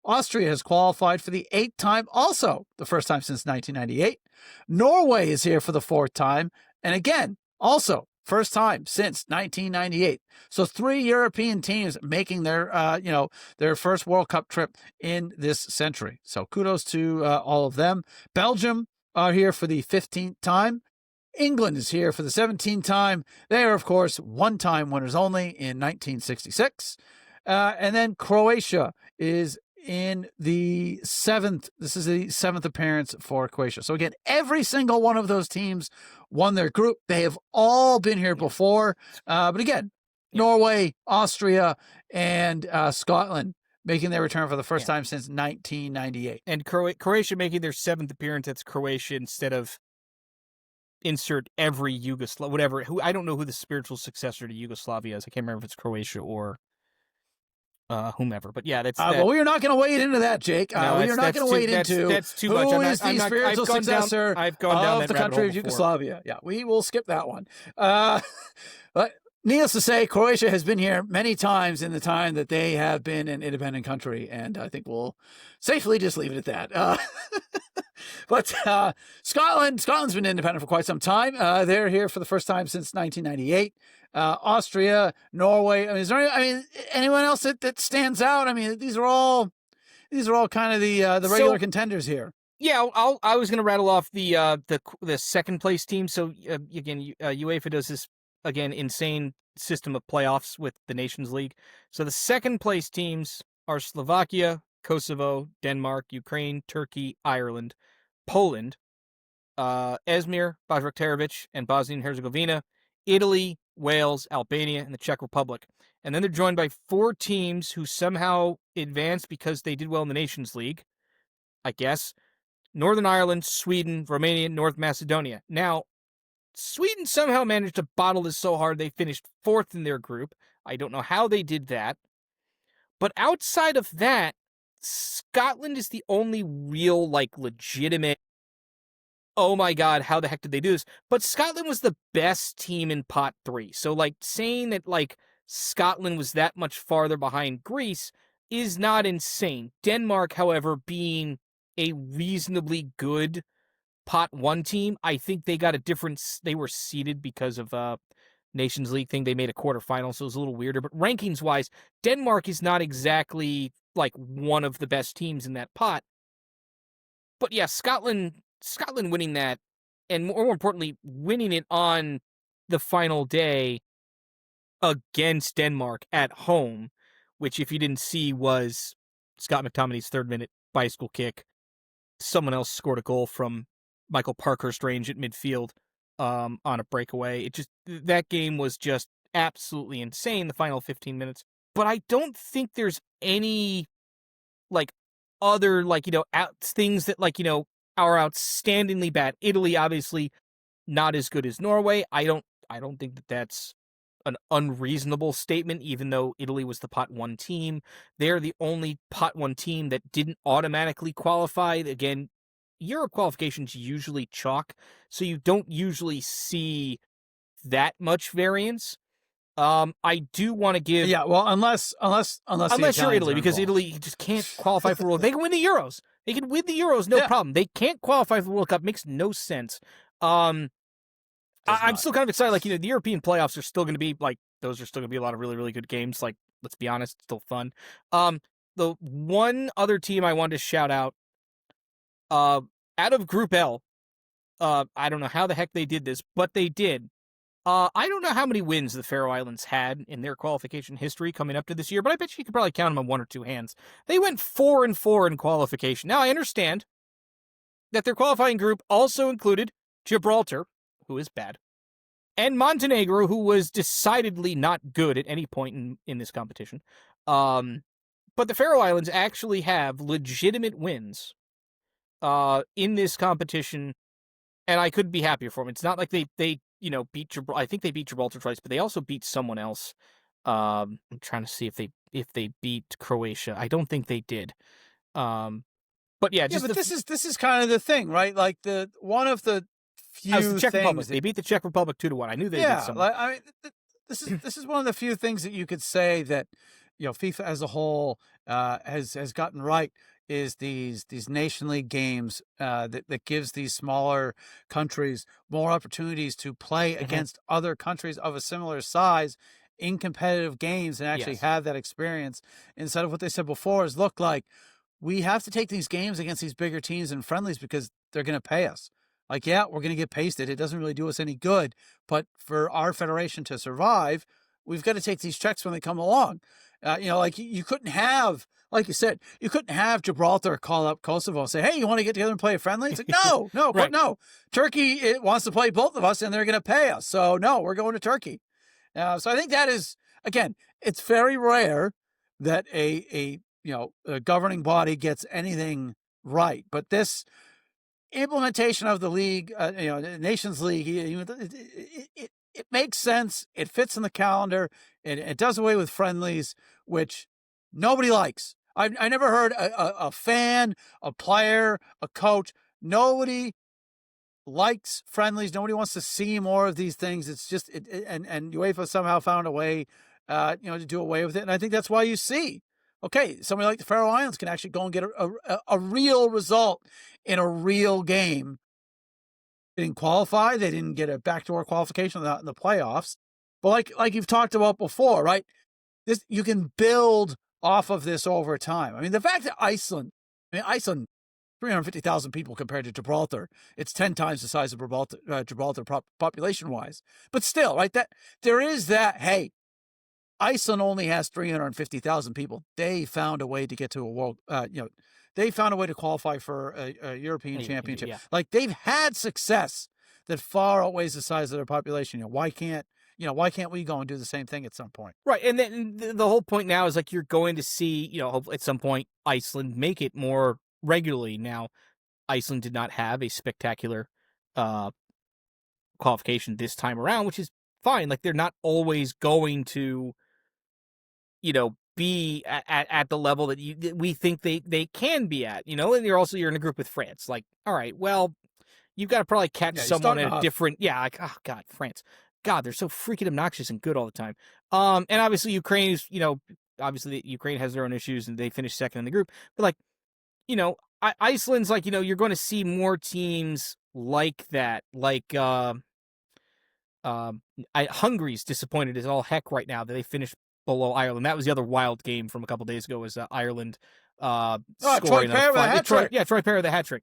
Speaker 1: Austria has qualified for the 8th time, also the first time since 1998. Norway is here for the 4th time, and again, also first time since 1998. So 3 European teams making their first World Cup trip in this century. So kudos to all of them. Belgium are here for the 15th time. England is here for the 17th time. They are, of course, 1-time winners only in 1966. And then Croatia is in the 7th. This is the 7th appearance for Croatia. So again, every single one of those teams won their group. They have all been here before. But again, Norway, Austria, and Scotland making their return for the first time since 1998.
Speaker 2: And Croatia making their 7th appearance. That's Croatia instead of insert every Yugoslav, whatever. I don't know who the spiritual successor to Yugoslavia is. I can't remember if it's Croatia or whomever. But yeah, that's
Speaker 1: well, we are not going to wade into that, Jake.
Speaker 2: No,
Speaker 1: we are not going to wade into
Speaker 2: that's too much.
Speaker 1: Who is the spiritual successor of the country of Yugoslavia. Yeah, we will skip that one. But needless to say, Croatia has been here many times in the time that they have been an independent country, and I think we'll safely just leave it at that. But Scotland's been independent for quite some time. They're here for the first time since 1998. Austria, Norway. Is there anyone else that stands out? These are all kind of the regular contenders here.
Speaker 2: Yeah, I was going to rattle off the second place team. So again, UEFA does this insane system of playoffs with the Nations League. So the second place teams are Slovakia, Kosovo, Denmark, Ukraine, Turkey, Ireland, Poland, Izmir, Bajraktarevic, and Bosnia and Herzegovina, Italy, Wales, Albania, and the Czech Republic. And then they're joined by 4 teams who somehow advanced because they did well in the Nations League, I guess. Northern Ireland, Sweden, Romania, North Macedonia. Now, Sweden somehow managed to bottle this so hard they finished 4th in their group. I don't know how they did that. But outside of that, Scotland is the only real, legitimate, oh my God, how the heck did they do this? But Scotland was the best team in pot 3. So, saying that, Scotland was that much farther behind Greece is not insane. Denmark, however, being a reasonably good pot 1 team, I think they got they were seeded because of Nations League thing. They made a quarterfinal, so it was a little weirder. But rankings-wise, Denmark is not exactly one of the best teams in that pot. But yeah, Scotland winning that, and more importantly, winning it on the final day against Denmark at home, which, if you didn't see, was Scott McTominay's 3rd-minute bicycle kick. Someone else scored a goal from Michael Parkhurst range at midfield on a breakaway. That game was just absolutely insane, the final 15 minutes. But I don't think there's any other things that are outstandingly bad. Italy obviously not as good as Norway. I don't think that that's an unreasonable statement, even though Italy was the pot 1 team. They're the only pot 1 team that didn't automatically qualify. Again, Euro qualifications usually chalk, so you don't usually see that much variance. I do want to give
Speaker 1: unless
Speaker 2: you're Italy, because Italy just can't qualify for World. They can win the Euros. They can win the Euros, no problem. They can't qualify for the World Cup. Makes no sense. I'm still kind of excited. The European playoffs are still going to be those are still going to be a lot of really, really good games. Let's be honest, still fun. The one other team I wanted to shout out, out of Group L, I don't know how the heck they did this, but they did. I don't know how many wins the Faroe Islands had in their qualification history coming up to this year, but I bet you could probably count them on 1 or 2 hands. They went 4-4 in qualification. Now, I understand that their qualifying group also included Gibraltar, who is bad, and Montenegro, who was decidedly not good at any point in this competition. But the Faroe Islands actually have legitimate wins in this competition And I couldn't be happier for them. It's not like they beat Gibraltar. I think they beat Gibraltar twice, but they also beat someone else. I'm trying to see if they beat Croatia. I don't think they did. But yeah,
Speaker 1: Yeah,
Speaker 2: just
Speaker 1: but this is kind of the thing, right? Like one of the
Speaker 2: that was
Speaker 1: few
Speaker 2: the Czech Republic.
Speaker 1: things
Speaker 2: They beat the Czech Republic 2-1. I knew they beat someone.
Speaker 1: like I mean, this is one of the few things that you could say that FIFA as a whole has gotten right is these nation league games that gives these smaller countries more opportunities to play against other countries of a similar size in competitive games and actually have that experience instead of what they said before is look like we have to take these games against these bigger teams and friendlies because they're going to pay us. Like, yeah, we're going to get pasted. It doesn't really do us any good. But for our federation to survive, we've got to take these checks when they come along. Like you couldn't have, like you said, you couldn't have Gibraltar call up Kosovo and say, hey, you want to get together and play a friendly? It's like, no,
Speaker 2: Right.
Speaker 1: no. Turkey wants to play both of us and they're going to pay us. So, no, we're going to Turkey. So I think that is, again, it's very rare that a governing body gets anything right. But this implementation of the league, Nations League, it makes sense. It fits in the calendar. It does away with friendlies, which nobody likes. I never heard a fan, a player, a coach. Nobody likes friendlies. Nobody wants to see more of these things. It's just and UEFA somehow found a way, to do away with it. And I think that's why you see, okay, somebody like the Faroe Islands can actually go and get a real result in a real game. They didn't qualify. They didn't get a backdoor qualification in the playoffs. But like you've talked about before, right? You can build off of this over time. I mean, the fact that Iceland, 350,000 people compared to Gibraltar. It's 10 times the size of Gibraltar population-wise. But still, right, that there is that, hey, Iceland only has 350,000 people. They found a way to get to a world, they found a way to qualify for a European championship.
Speaker 2: Yeah.
Speaker 1: Like, they've had success that far outweighs the size of their population. Why can't we go and do the same thing at some point?
Speaker 2: Right. And then the whole point now is like you're going to see, hopefully at some point Iceland make it more regularly. Now, Iceland did not have a spectacular qualification this time around, which is fine. Like, they're not always going to, be at the level that we think they can be at, and you're in a group with France. Like, all right, well, you've got to probably catch someone at a different, like, oh God, France. God, they're so freaking obnoxious and good all the time. And obviously Ukraine's, obviously Ukraine has their own issues and they finished second in the group. But like, Iceland's like, you're going to see more teams like that. Like, Hungary's disappointed as all heck right now that they finished below Ireland. That was the other wild game from a couple days ago. Was Ireland scoring
Speaker 1: Troy Parry with a hat trick.
Speaker 2: Troy Parry with a hat trick.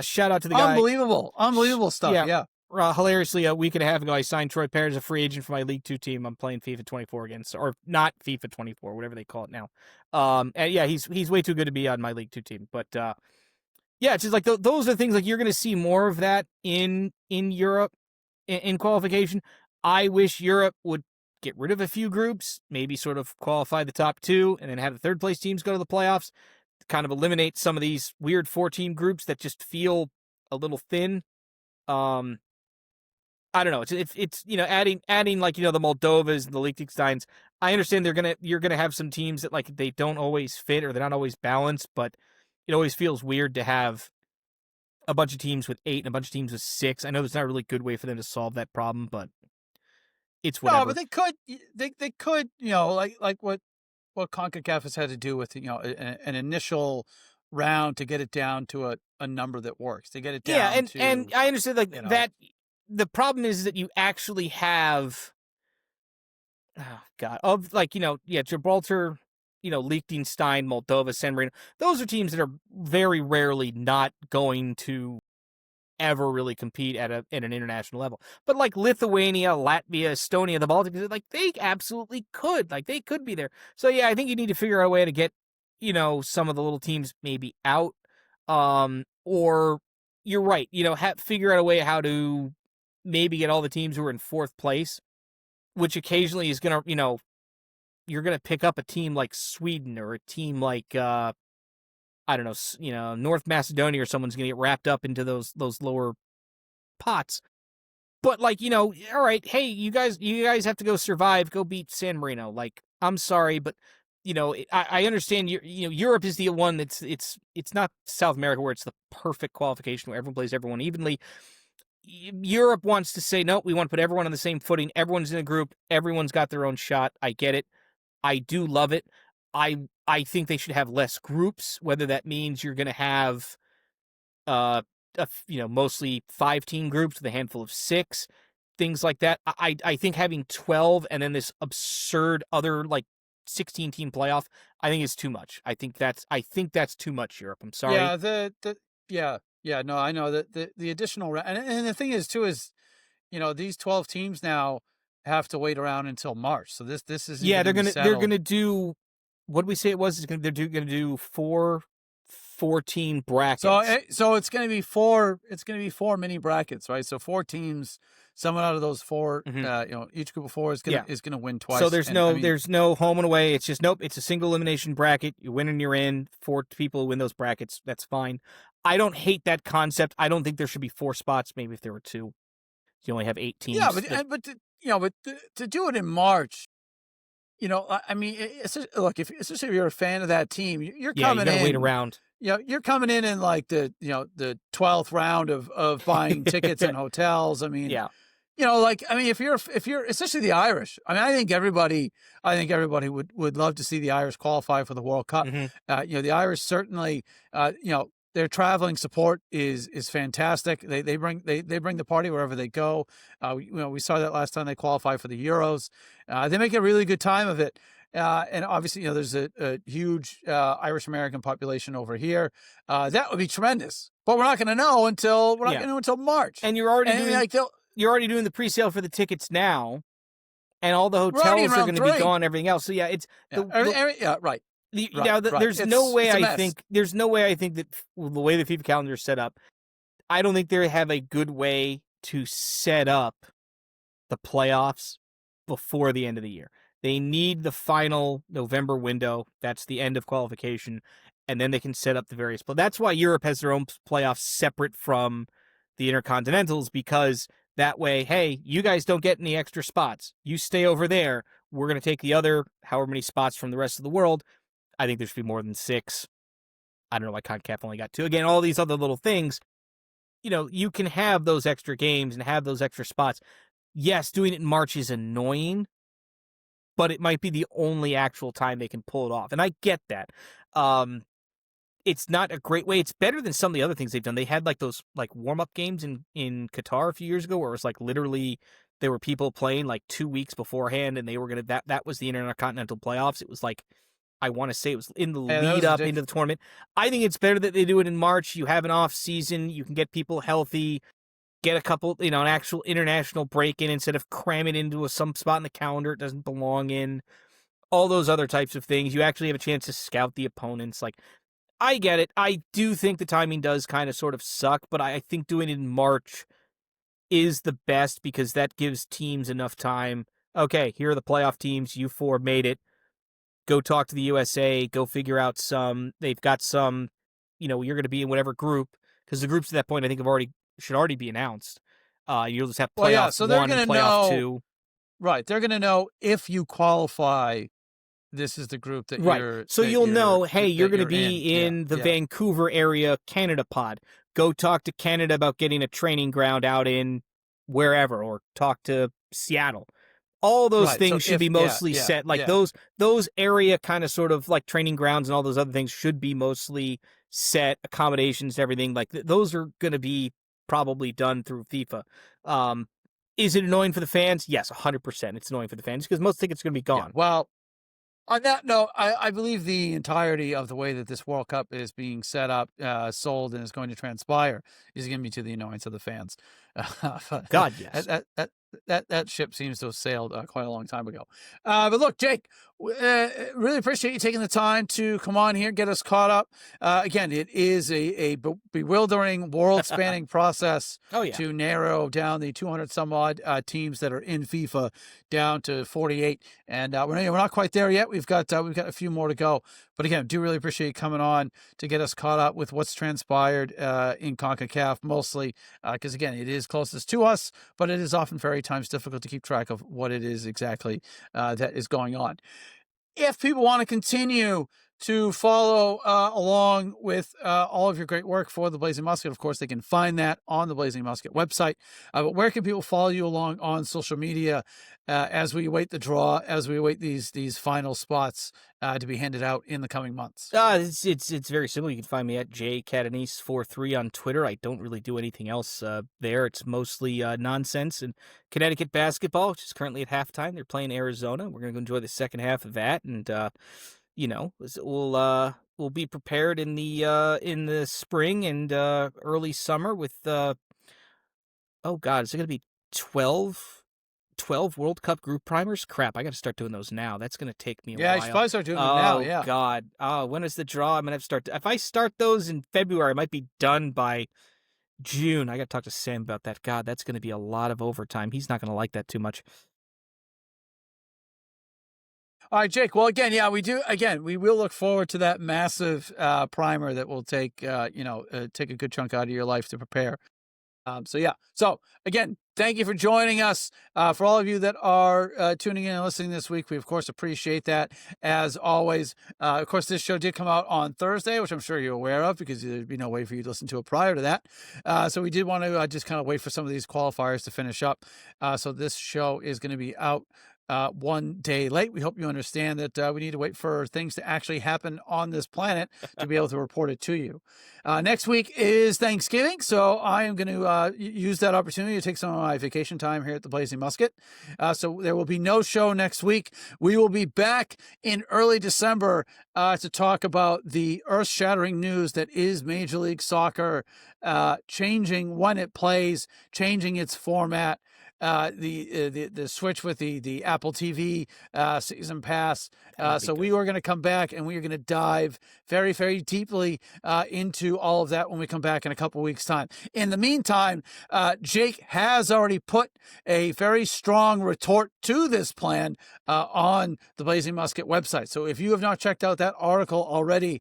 Speaker 2: Shout out to the guy.
Speaker 1: Unbelievable stuff. Yeah.
Speaker 2: Hilariously, a week and a half ago, I signed Troy Parry as a free agent for my League 2 team. I'm playing FIFA 24 against, or not FIFA 24, whatever they call it now. And yeah, he's way too good to be on my League 2 team. But yeah, it's just like those are the things, like, you're going to see more of that in Europe in qualification. I wish Europe would get rid of a few groups, maybe sort of qualify the top two, and then have the third place teams go to the playoffs, to kind of eliminate some of these weird 4-team groups that just feel a little thin. I don't know. It's adding like, the Moldovas and the Liechtensteins. I understand you're gonna have some teams that, like, they don't always fit or they're not always balanced, but it always feels weird to have a bunch of teams with 8 and a bunch of teams with 6. I know there's not a really good way for them to solve that problem, but it's whatever.
Speaker 1: No, but they could, like what CONCACAF has had to do with, an initial round to get it down to a number that works, to get it down
Speaker 2: and I understand, like, that. The problem is that you actually have, Gibraltar, Liechtenstein, Moldova, San Marino. Those are teams that are very rarely not going to ever really compete at an international level. But like Lithuania, Latvia, Estonia, the Baltics, like, they absolutely could. Like, they could be there. So yeah, I think you need to figure out a way to get, some of the little teams maybe out. Or you're right, figure out a way how to maybe get all the teams who are in 4th place, which occasionally is going to, you're going to pick up a team like Sweden or a team like, I don't know, North Macedonia or someone's going to get wrapped up into those lower pots. But like, all right, hey, you guys have to go survive, go beat San Marino. Like, I'm sorry, but I understand Europe is the one that's it's not South America where it's the perfect qualification where everyone plays everyone evenly. Europe wants to say, no, we want to put everyone on the same footing. Everyone's in a group. Everyone's got their own shot. I get it. I do love it. I think they should have less groups, whether that means you're going to have, mostly 5-team groups with a handful of 6, things like that. I think having 12 and then this absurd other 16-team playoff, I think is too much. I think that's too much, Europe. I'm sorry.
Speaker 1: Yeah, no, I know that the additional and the thing is too is, these 12 teams now have to wait around until March. So this is
Speaker 2: they're gonna do, what did we say it was? They're gonna do 4-team brackets.
Speaker 1: So it's gonna be 4 mini brackets, right? So 4 teams. Someone out of those 4, each group of 4 is gonna win twice.
Speaker 2: So there's no home and away. It's just it's a single elimination bracket. You win and you're in. 4 people who win those brackets. That's fine. I don't hate that concept. I don't think there should be 4 spots. Maybe if there were 2, you only have 8 teams.
Speaker 1: Yeah, but to do it in March, I mean, look, especially if you're a fan of that team, you're coming in.
Speaker 2: Wait around.
Speaker 1: You're coming in like the 12th round of buying tickets and hotels. I mean, if you're especially the Irish, I mean, I think everybody would love to see the Irish qualify for the World Cup.
Speaker 2: Mm-hmm.
Speaker 1: The Irish certainly, their traveling support is fantastic. They bring the party wherever they go. We saw that last time they qualified for the Euros. They make a really good time of it. And obviously, there's a huge Irish American population over here. That would be tremendous. But we're not going to know until March.
Speaker 2: And you're already doing the pre-sale for the tickets now, and all the hotels are going to be gone. Everything else. So it's
Speaker 1: right.
Speaker 2: There's no way I think that the way the FIFA calendar is set up, I don't think they have a good way to set up the playoffs before the end of the year. They need the final November window. That's the end of qualification, and then they can set up the various. But that's why Europe has their own playoffs separate from the Intercontinentals, because that way, hey, you guys don't get any extra spots. You stay over there. We're going to take the other however many spots from the rest of the world. I think there should be more than 6. I don't know why CONCACAF only got 2. Again, all these other little things. You can have those extra games and have those extra spots. Yes, doing it in March is annoying, but it might be the only actual time they can pull it off. And I get that. It's not a great way. It's better than some of the other things they've done. They had those warm-up games in Qatar a few years ago where it was literally there were people playing 2 weeks beforehand, and they were going to that was the Intercontinental playoffs. It was I want to say it was in the lead up into the tournament. I think it's better that they do it in March. You have an off season. You can get people healthy, get a couple, an actual international break in instead of cramming into some spot in the calendar it doesn't belong in. All those other types of things. You actually have a chance to scout the opponents. I get it. I do think the timing does kind of sort of suck, but I think doing it in March is the best because that gives teams enough time. Okay, here are the playoff teams. You 4 made it. Go talk to the USA, go figure out they've got some, you're going to be in whatever group, because the groups at that point I think should already be announced. You'll just have playoff
Speaker 1: so they're
Speaker 2: 1
Speaker 1: gonna
Speaker 2: and playoff
Speaker 1: know,
Speaker 2: 2.
Speaker 1: Right, they're going to know if you qualify, this is the group that you're...
Speaker 2: So you'll know, hey, you're going to be in the Vancouver area Canada pod. Go talk to Canada about getting a training ground out in wherever, or talk to Seattle. All those things should be mostly set. Those area kind of sort of training grounds and all those other things should be mostly set, accommodations, everything. Those are going to be probably done through FIFA. Is it annoying for the fans? Yes, 100%. It's annoying for the fans because most tickets are going to be gone.
Speaker 1: Yeah, well, on that note, I believe the entirety of the way that this World Cup is being set up, sold, and is going to transpire is going to be to the annoyance of the fans.
Speaker 2: God, yes.
Speaker 1: that ship seems to have sailed quite a long time ago. But look, Jake, really appreciate you taking the time to come on here and get us caught up. Again, it is a bewildering, world-spanning process
Speaker 2: Oh yeah.
Speaker 1: to narrow down the 200 some odd teams that are in FIFA down to 48, and we're not quite there yet. We've got a few more to go. But again, do really appreciate you coming on to get us caught up with what's transpired in CONCACAF, mostly because again, it is closest to us, but it is often very times difficult to keep track of what it is exactly that is going on. If people want to continue to follow along with all of your great work for the Blazing Musket, of course, they can find that on the Blazing Musket website. But where can people follow you along on social media as we await the draw, as we await these final spots to be handed out in the coming months?
Speaker 2: It's very simple. You can find me at jcatanese43 on Twitter. I don't really do anything else there. It's mostly nonsense and Connecticut basketball, which is currently at halftime. They're playing Arizona. We're going to go enjoy the second half of that, and we'll be prepared in the spring and early summer with oh god, is it going to be 12 World Cup group primers? Crap, I got to start doing those now. That's going to take me a while.
Speaker 1: You should probably start doing them now. Yeah.
Speaker 2: Oh god. When is the draw? I'm going to have to start. If I start those in February, I might be done by June. I got to talk to Sam about that. God, that's going to be a lot of overtime. He's not going to like that too much.
Speaker 1: All right, Jake. Well, again, yeah, we will look forward to that massive primer that will take, take a good chunk out of your life to prepare. So again, thank you for joining us. For all of you that are tuning in and listening this week, we of course appreciate that as always. Of course, this show did come out on Thursday, which I'm sure you're aware of because there'd be no way for you to listen to it prior to that. So we did want to just kind of wait for some of these qualifiers to finish up. So this show is going to be out one day late. We hope you understand that we need to wait for things to actually happen on this planet to be able to report it to you. Next week is Thanksgiving, so I am going to use that opportunity to take some of my vacation time here at the Blazing Musket. So there will be no show next week. We will be back in early December to talk about the earth-shattering news that is Major League Soccer changing when it plays, changing its format. The switch with the Apple TV season pass. So we are going to come back and we are going to dive very, very deeply into all of that when we come back in a couple weeks' time. In the meantime, Jake has already put a very strong retort to this plan on the Blazing Musket website. So if you have not checked out that article already,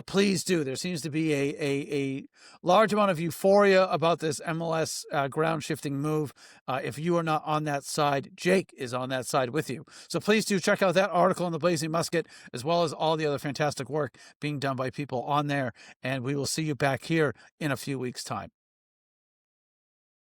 Speaker 1: please do. There seems to be a large amount of euphoria about this MLS ground shifting move. If you are not on that side, Jake is on that side with you. So please do check out that article on the Blazing Musket, as well as all the other fantastic work being done by people on there. And we will see you back here in a few weeks' time.